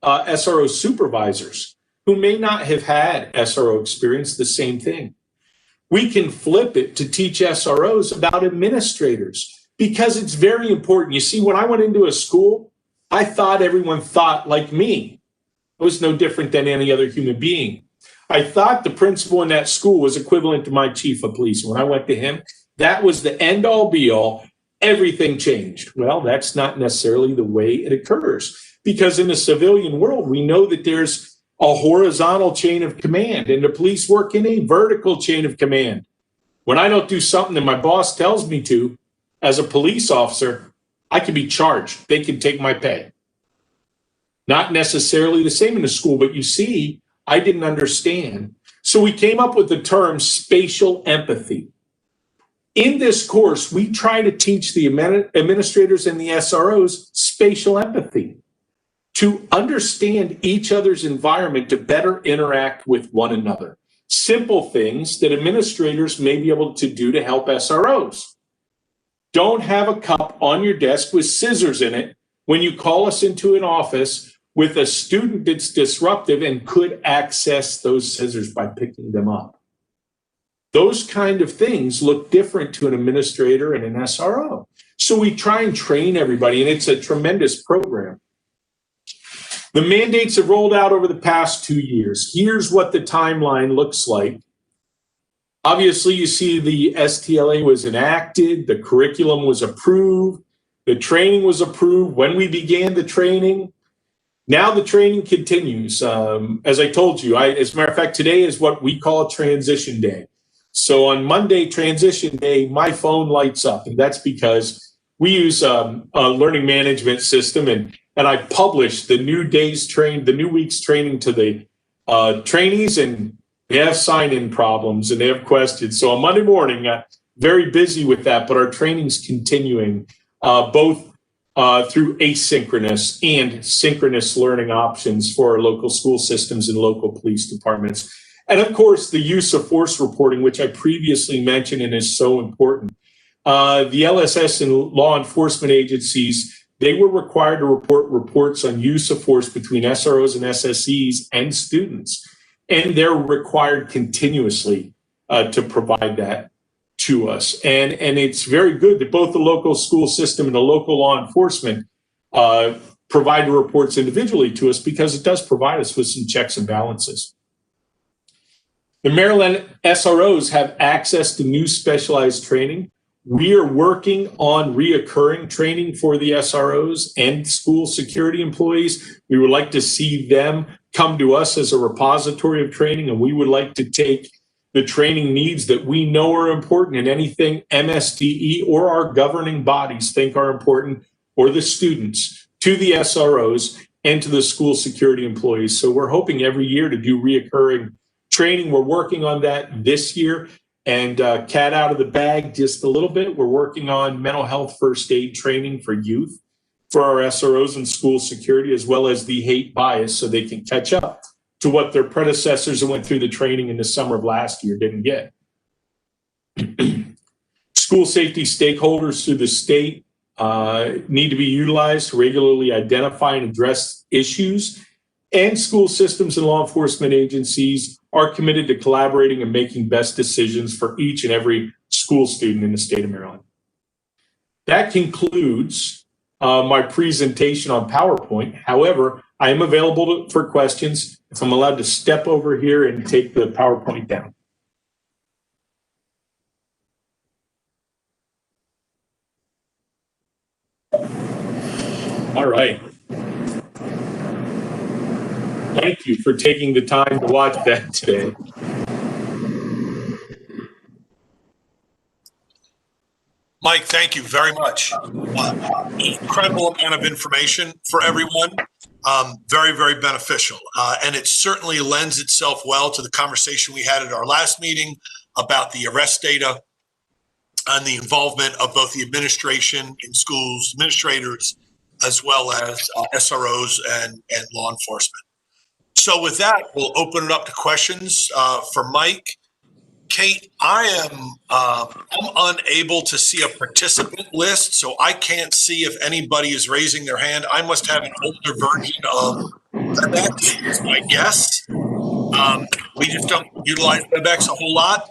SRO supervisors who may not have had SRO experience the same thing. We can flip it to teach SROs about administrators because it's very important. You see, when I went into a school, I thought everyone thought like me. I was no different than any other human being. I thought the principal in that school was equivalent to my chief of police. When I went to him, that was the end all be all. Everything changed. Well, that's not necessarily the way it occurs, because in the civilian world, we know that there's a horizontal chain of command, and the police work in a vertical chain of command. When I don't do something that my boss tells me to, as a police officer, I can be charged. They can take my pay. Not necessarily the same in the school, but you see, I didn't understand. So we came up with the term spatial empathy. In this course, we try to teach the administrators and the SROs spatial empathy to understand each other's environment to better interact with one another. Simple things that administrators may be able to do to help SROs. Don't have a cup on your desk with scissors in it when you call us into an office with a student that's disruptive and could access those scissors by picking them up. Those kind of things look different to an administrator and an SRO. So we try and train everybody, and it's a tremendous program. The mandates have rolled out over the past 2 years. Here's what the timeline looks like. Obviously, you see the STLA was enacted, the curriculum was approved, the training was approved when we began the training. Now the training continues. As I told you, as a matter of fact, today is what we call transition day. So on Monday, transition day, my phone lights up, and that's because we use a learning management system, and I publish the new week's training to the trainees, and they have sign-in problems and they have questions. So on Monday morning, very busy with that, but our training's continuing both through asynchronous and synchronous learning options for our local school systems and local police departments. And of course, the use of force reporting, which I previously mentioned and is so important. The LSS and law enforcement agencies, they were required to report reports on use of force between SROs and SSEs and students. And they're required continuously to provide that to us. And it's very good that both the local school system and the local law enforcement provide the reports individually to us, because it does provide us with some checks and balances. The Maryland SROs have access to new specialized training. We are working on reoccurring training for the SROs and school security employees. We would like to see them come to us as a repository of training, and we would like to take the training needs that we know are important and anything MSDE or our governing bodies think are important, or the students, to the SROs and to the school security employees. So we're hoping every year to do reoccurring training. We're working on that this year. And cat out of the bag just a little bit, we're working on mental health first aid training for youth for our SROs and school security, as well as the hate bias, so they can catch up to what their predecessors who went through the training in the summer of last year didn't get. School safety stakeholders through the state need to be utilized to regularly identify and address issues, and school systems and law enforcement agencies are committed to collaborating and making best decisions for each and every school student in the state of Maryland. That concludes my presentation on PowerPoint. However, I am available for questions if I'm allowed to step over here and take the PowerPoint down. All right. Thank you for taking the time to watch that today. Mike, thank you very much. Incredible amount of information for everyone. Very, very beneficial. And it certainly lends itself well to the conversation we had at our last meeting about the arrest data and the involvement of both the administration in schools, administrators, as well as SROs and law enforcement. So with that, we'll open it up to questions for Mike. Kate, I'm unable to see a participant list, so I can't see if anybody is raising their hand. I must have an older version of WebEx, is my guess. We just don't utilize WebEx a whole lot,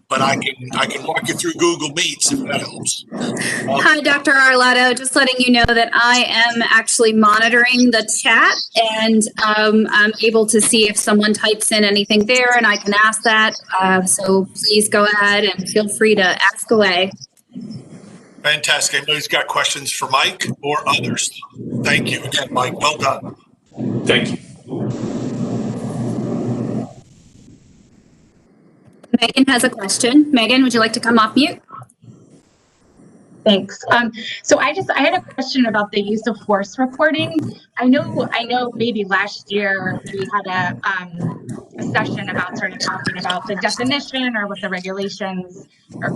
but I can walk you through Google Meets if that helps. Hi, Dr. Arlotto. Just letting you know that I am actually monitoring the chat, and I'm able to see if someone types in anything there, and I can ask that. So please go ahead and feel free to ask away. Fantastic. Anybody's got questions for Mike or others? Thank you again, Mike. Well done. Thank you. Megan has a question. Megan, would you like to come off mute? Thanks. So I had a question about the use of force reporting. I know maybe last year we had a session about sort of talking about the definition or what the regulations are,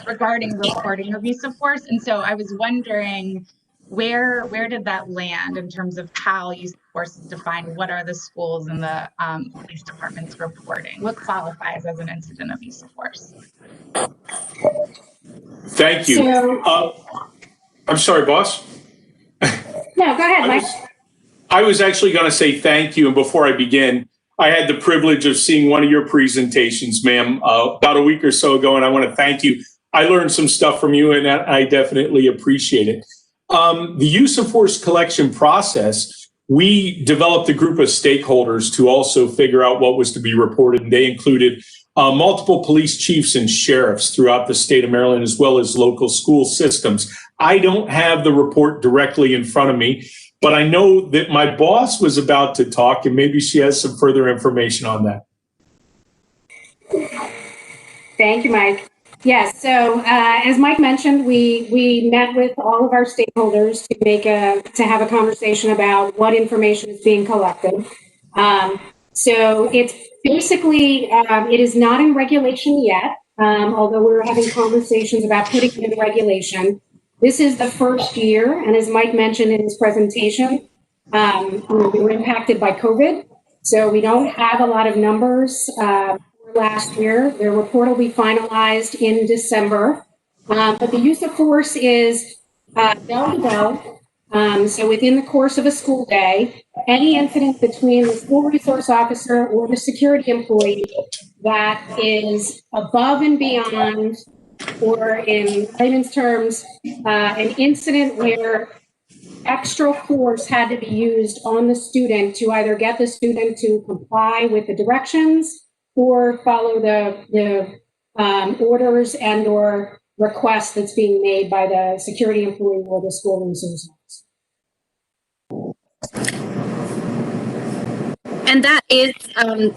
regarding reporting of use of force. And so I was wondering where did that land in terms of how use of force is defined? What are the schools and the police departments reporting? What qualifies as an incident of use of force? Thank you. I'm sorry, boss. No, go ahead, Mike. I was actually going to say thank you. And before I begin, I had the privilege of seeing one of your presentations, ma'am, about a week or so ago, and I want to thank you. I learned some stuff from you, and I definitely appreciate it. The use of force collection process, we developed a group of stakeholders to also figure out what was to be reported, and they included multiple police chiefs and sheriffs throughout the state of Maryland, as well as local school systems. I don't have the report directly in front of me, but I know that my boss was about to talk, and maybe she has some further information on that. Thank you, Mike. Yes, so as Mike mentioned, we met with all of our stakeholders to have a conversation about what information is being collected. So it's basically, it is not in regulation yet, although we're having conversations about putting it in regulation. This is the first year, and as Mike mentioned in his presentation, we were impacted by COVID, so we don't have a lot of numbers last year. The report will be finalized in December, but the use of force is bell to bell. So within the course of a school day, any incident between the school resource officer or the security employee that is above and beyond or in layman's terms, an incident where extra force had to be used on the student to either get the student to comply with the directions or follow the orders and or request that's being made by the security employee or the school resource officer. And that is,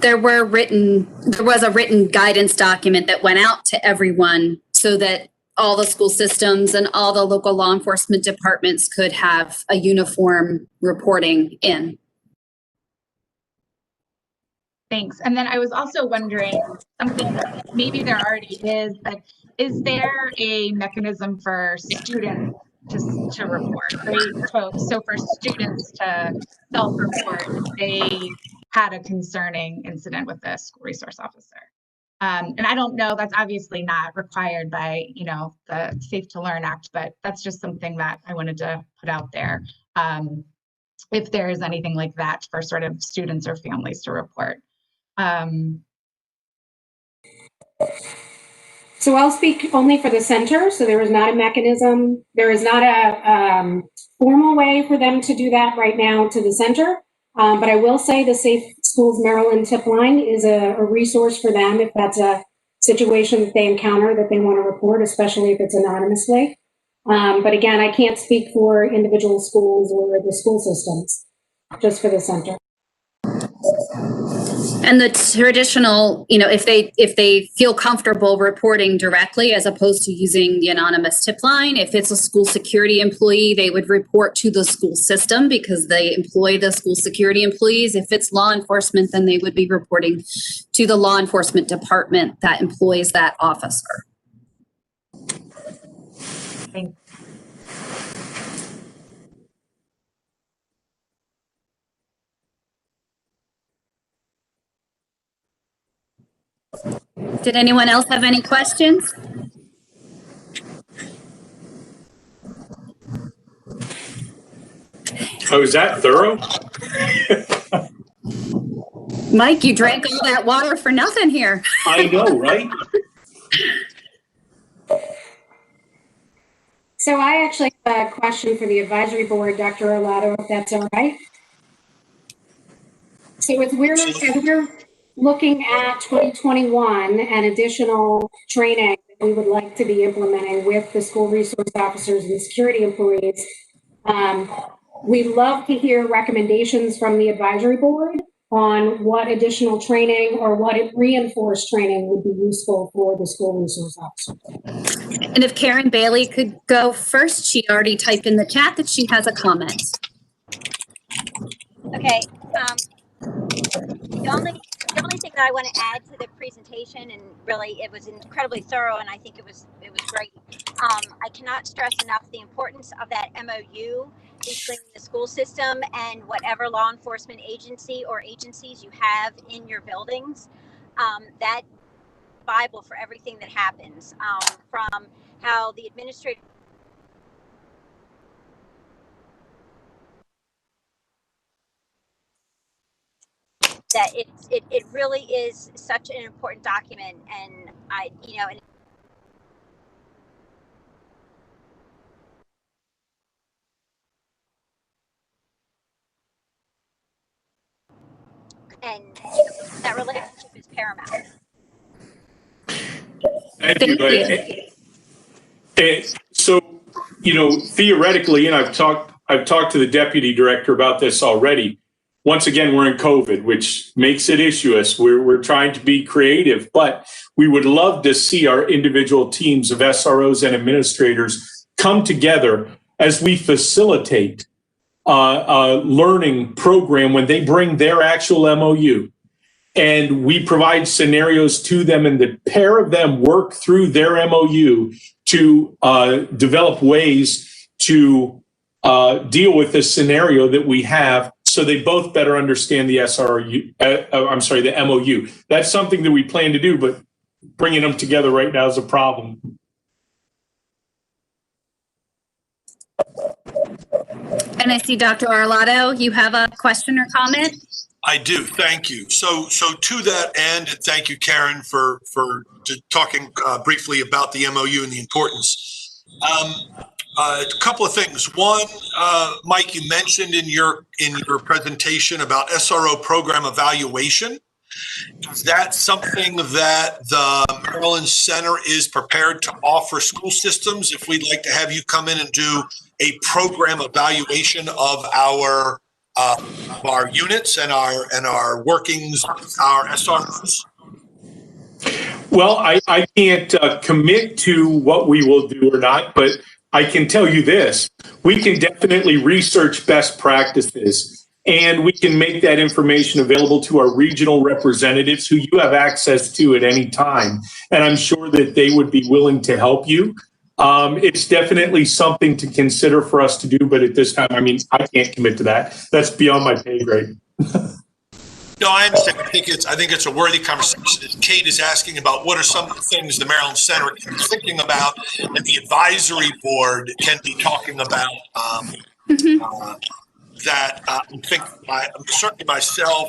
there was a written guidance document that went out to everyone so that all the school systems and all the local law enforcement departments could have a uniform reporting in. Thanks. And then I was also wondering something that maybe there already is, but is there a mechanism for students to report, right? So for students to self-report if they had a concerning incident with the school resource officer. And I don't know, that's obviously not required by, the Safe to Learn Act, but that's just something that I wanted to put out there. If there is anything like that for sort of students or families to report. So I'll speak only for the center. So there is not a mechanism. There is not a formal way for them to do that right now to the center. But I will say the Safe Schools Maryland tip line is a resource for them if that's a situation that they encounter that they want to report, especially if it's anonymously. But again, I can't speak for individual schools or the school systems, just for the center. And the traditional, if they feel comfortable reporting directly as opposed to using the anonymous tip line, if it's a school security employee, they would report to the school system because they employ the school security employees. If it's law enforcement, then they would be reporting to the law enforcement department that employs that officer. Thanks. Did anyone else have any questions? Oh, is that thorough? Mike, you drank all that water for nothing here. I know, right? So I actually have a question for the advisory board, Dr. Arlato, if that's all right. So as we're looking at 2021 and additional training that we would like to be implementing with the school resource officers and security employees, we'd love to hear recommendations from the advisory board on what additional training or what reinforced training would be useful for the school resource officer. And if Karen Bailey could go first, she already typed in the chat that she has a comment. Okay. The only thing that I want to add to the presentation, and really it was incredibly thorough, and I think it was great. I cannot stress enough the importance of that MOU between the school system and whatever law enforcement agency or agencies you have in your buildings. That Bible for everything that happens, from how the administrative that it really is such an important document, and and that relationship is paramount. Thank you. So, theoretically, and I've talked to the deputy director about this already. Once again, we're in COVID, which makes it issuous. We're trying to be creative, but we would love to see our individual teams of SROs and administrators come together as we facilitate a learning program when they bring their actual MOU. And we provide scenarios to them, and the pair of them work through their MOU to develop ways to deal with this scenario that we have, so they both better understand the the MOU. That's something that we plan to do, but bringing them together right now is a problem. And I see Dr. Arlato, you have a question or comment? I do. Thank you. So to that end, and thank you, Karen, for talking briefly about the MOU and the importance. A couple of things. One, Mike, you mentioned in your presentation about SRO program evaluation. Is that something that the Maryland Center is prepared to offer school systems if we'd like to have you come in and do a program evaluation of our units and our workings, our SROs? Well, I can't commit to what we will do or not, but I can tell you this. We can definitely research best practices, and we can make that information available to our regional representatives who you have access to at any time. And I'm sure that they would be willing to help you. It's definitely something to consider for us to do, but at this time, I mean, I can't commit to that. That's beyond my pay grade. No, I understand. I think it's a worthy conversation. Kate is asking about what are some of the things the Maryland Center can be thinking about, and the advisory board can be talking about. That I think certainly myself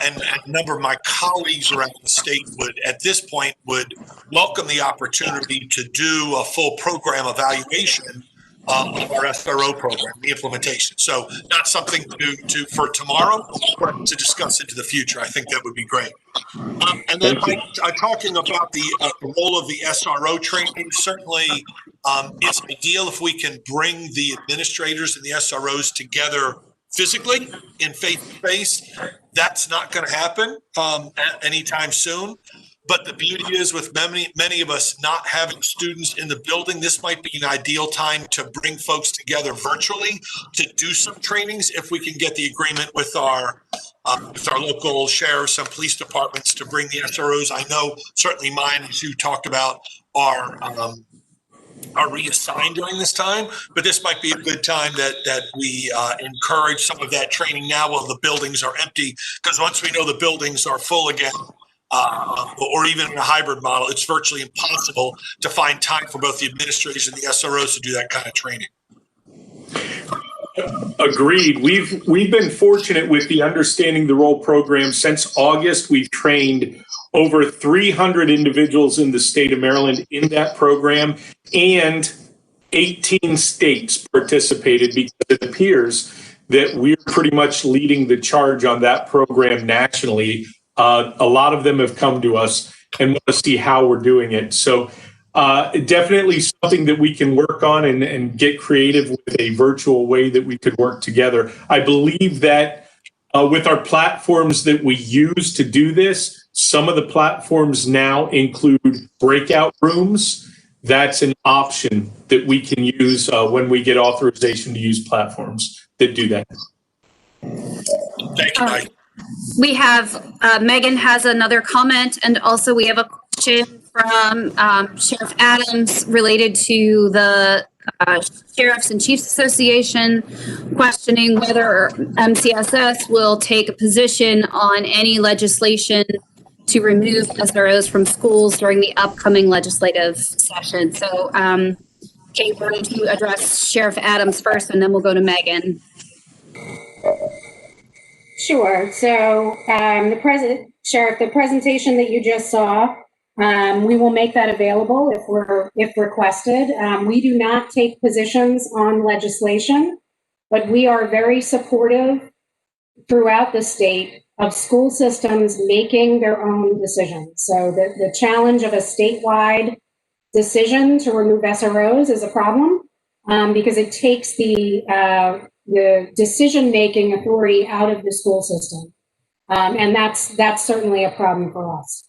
and a number of my colleagues around the state would, at this point, would welcome the opportunity to do a full program evaluation of our SRO program, the implementation. So not something to for tomorrow, but to discuss into the future. I think that would be great. And then talking about the role of the SRO training, certainly it's ideal if we can bring the administrators and the SROs together physically in face-to-face. That's not going to happen anytime soon. But the beauty is, with many of us not having students in the building, this might be an ideal time to bring folks together virtually to do some trainings if we can get the agreement with our local sheriffs and police departments to bring the SROs. I know certainly mine, as you talked about, are reassigned during this time, but this might be a good time that we encourage some of that training now while the buildings are empty, because once we know the buildings are full again, or even in a hybrid model, it's virtually impossible to find time for both the administrators and the SROs to do that kind of training. Agreed. We've been fortunate with the Understanding the Role program. Since August, we've trained over 300 individuals in the state of Maryland in that program, and 18 states participated, because it appears that we're pretty much leading the charge on that program nationally. A lot of them have come to us and want to see how we're doing it. So definitely something that we can work on and get creative with a virtual way that we could work together. I believe that with our platforms that we use to do this, some of the platforms now include breakout rooms. That's an option that we can use when we get authorization to use platforms that do that. Thank you, Mike. We have, Megan has another comment, and also we have a question from Sheriff Adams related to the Sheriffs and Chiefs Association, questioning whether MCSS will take a position on any legislation to remove SROs from schools during the upcoming legislative session. So, Kate, why don't you address Sheriff Adams first, and then we'll go to Megan. Sure. So Sheriff, the presentation that you just saw, we will make that available if requested. We do not take positions on legislation, but we are very supportive throughout the state of school systems making their own decisions. So the challenge of a statewide decision to remove SROs is a problem because it takes the decision-making authority out of the school system. And that's certainly a problem for us.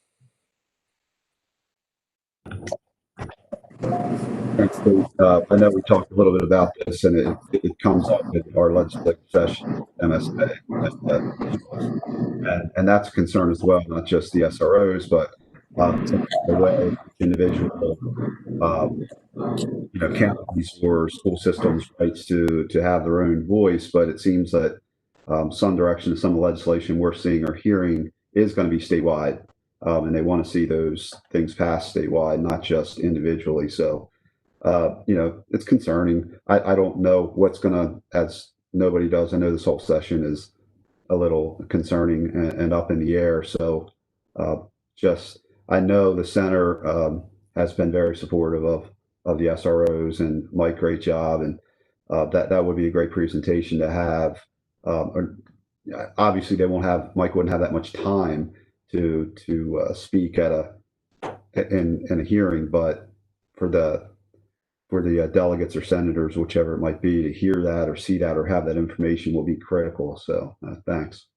Thanks, Steve. I know we talked a little bit about this, and it comes up in our legislative session, MSA, and that's a concern as well, not just the SROs, but the way individual counties or school systems rights to have their own voice. But it seems that some direction, some legislation we're seeing or hearing is going to be statewide, and they want to see those things passed statewide, not just individually. So it's concerning. I don't know what's going to, as nobody does. I know this whole session is a little concerning and up in the air. So I know the center has been very supportive of the SROs, and Mike, great job. And that would be a great presentation to have. Obviously, Mike wouldn't have that much time to speak in a hearing, but for the delegates or senators, whichever it might be, to hear that or see that or have that information will be critical. So thanks.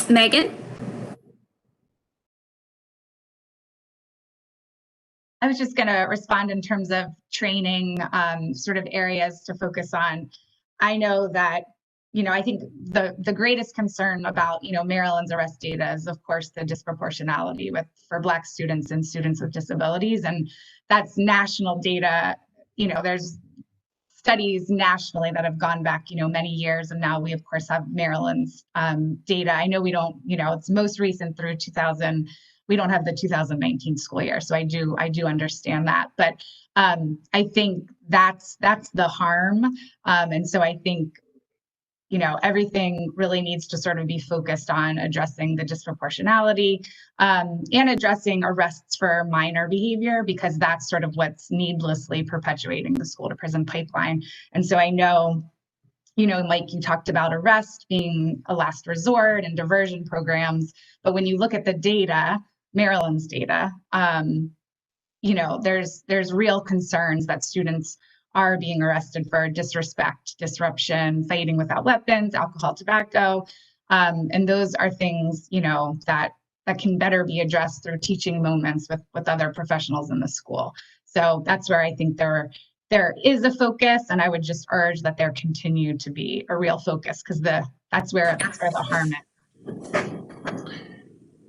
Megan? I was just going to respond in terms of training, sort of areas to focus on. I know that, I think the greatest concern about, Maryland's arrest data is, of course, the disproportionality for Black students and students with disabilities. And that's national data. There's studies nationally that have gone back, many years. And now we, of course, have Maryland's data. I know we don't, it's most recent through 2000. We don't have the 2019 school year. So I do understand that. But I think that's the harm. And so I think, everything really needs to sort of be focused on addressing the disproportionality and addressing arrests for minor behavior, because that's sort of what's needlessly perpetuating the school to prison pipeline. And so I know, Mike, you talked about arrest being a last resort and diversion programs, but when you look at the data, Maryland's data, there's real concerns that students are being arrested for disrespect, disruption, fighting without weapons, alcohol, tobacco. And those are things, that can better be addressed through teaching moments with other professionals in the school. So that's where I think there is a focus, and I would just urge that there continue to be a real focus, because that's where the harm is.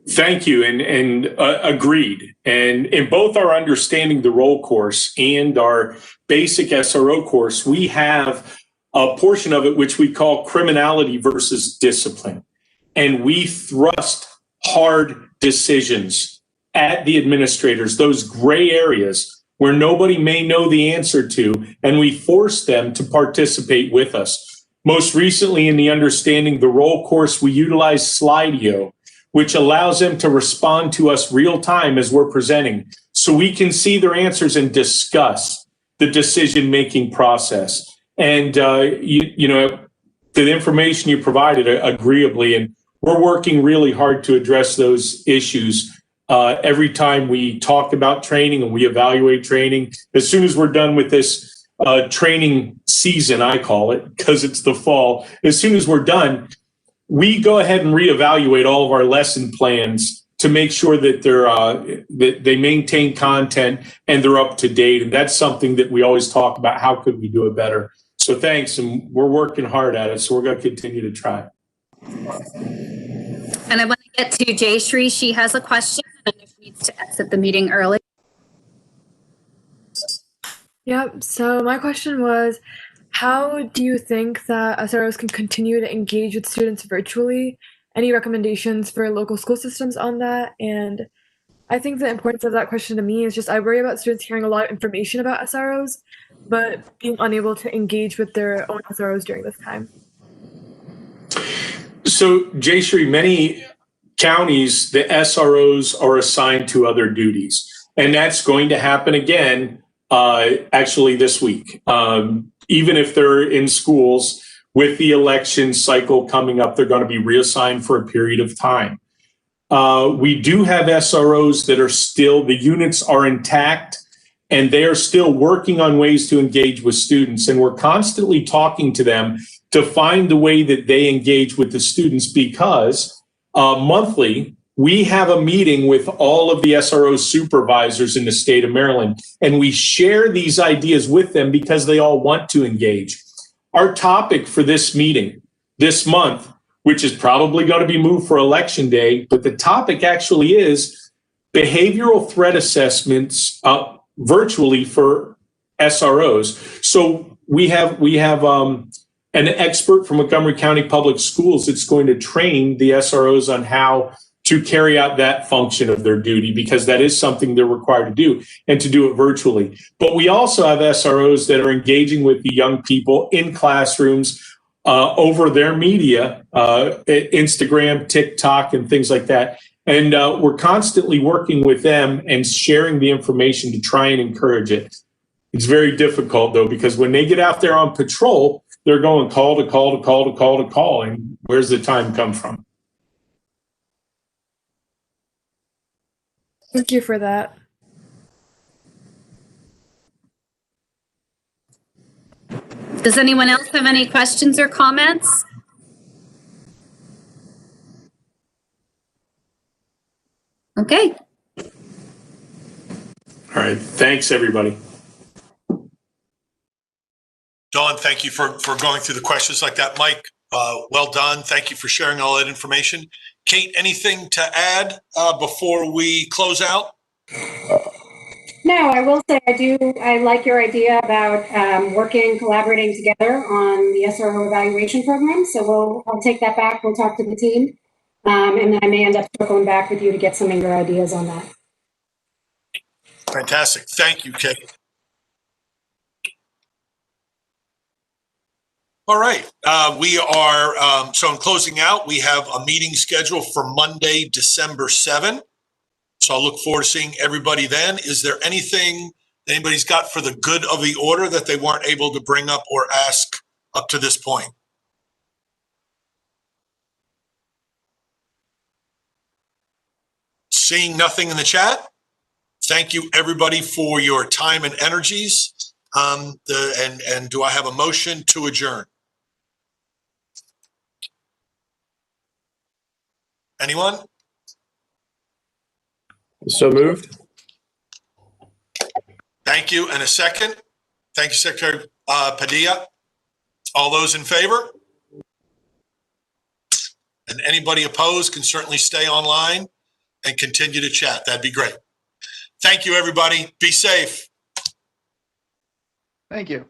Thank you, and agreed. And in both our Understanding the Role course and our basic SRO course, we have a portion of it which we call criminality versus discipline. And we thrust hard decisions at the administrators, those gray areas where nobody may know the answer to, and we force them to participate with us. Most recently in the Understanding the Role course, we utilize Slido, which allows them to respond to us real time as we're presenting, so we can see their answers and discuss the decision-making process. And, the information you provided agreeably, and we're working really hard to address those issues every time we talk about training and we evaluate training. As soon as we're done with this training season, I call it, because it's the fall, as soon as we're done, we go ahead and reevaluate all of our lesson plans to make sure that that they maintain content and they're up to date. And that's something that we always talk about. How could we do it better? So thanks, and we're working hard at it. So we're going to continue to try. And I want to get to Jayshree. She has a question and she needs to exit the meeting early. Yep. So my question was, how do you think that SROs can continue to engage with students virtually? Any recommendations for local school systems on that? And I think the importance of that question to me is just I worry about students hearing a lot of information about SROs, but being unable to engage with their own SROs during this time. So, Jayshree, many counties, the SROs are assigned to other duties, and that's going to happen again actually this week. Even if they're in schools, with the election cycle coming up, they're going to be reassigned for a period of time. We do have SROs that are still, the units are intact, and they are still working on ways to engage with students. And we're constantly talking to them to find the way that they engage with the students, because monthly, we have a meeting with all of the SRO supervisors in the state of Maryland, and we share these ideas with them because they all want to engage. Our topic for this meeting this month, which is probably going to be moved for election day, but the topic actually is behavioral threat assessments virtually for SROs. So we have an expert from Montgomery County Public Schools that's going to train the SROs on how to carry out that function of their duty, because that is something they're required to do, and to do it virtually. But we also have SROs that are engaging with the young people in classrooms over their media, Instagram, TikTok, and things like that. And we're constantly working with them and sharing the information to try and encourage it. It's very difficult, though, because when they get out there on patrol, they're going call to call to call to call to call. And where's the time come from? Thank you for that. Does anyone else have any questions or comments? Okay. All right. Thanks, everybody. Dawn, thank you for going through the questions like that. Mike, well done. Thank you for sharing all that information. Kate, anything to add before we close out? No, I will say I like your idea about collaborating together on the SRO evaluation program. So I'll take that back. We'll talk to the team. And then I may end up circling back with you to get some of your ideas on that. Fantastic. Thank you, Kate. All right. We are, so in closing out, we have a meeting scheduled for Monday, December 7. So I'll look forward to seeing everybody then. Is there anything anybody's got for the good of the order that they weren't able to bring up or ask up to this point? Seeing nothing in the chat. Thank you, everybody, for your time and energies. And do I have a motion to adjourn? Anyone? So moved. Thank you. And a second. Thank you, Secretary Padilla. All those in favor? And anybody opposed can certainly stay online and continue to chat. That'd be great. Thank you, everybody. Be safe. Thank you.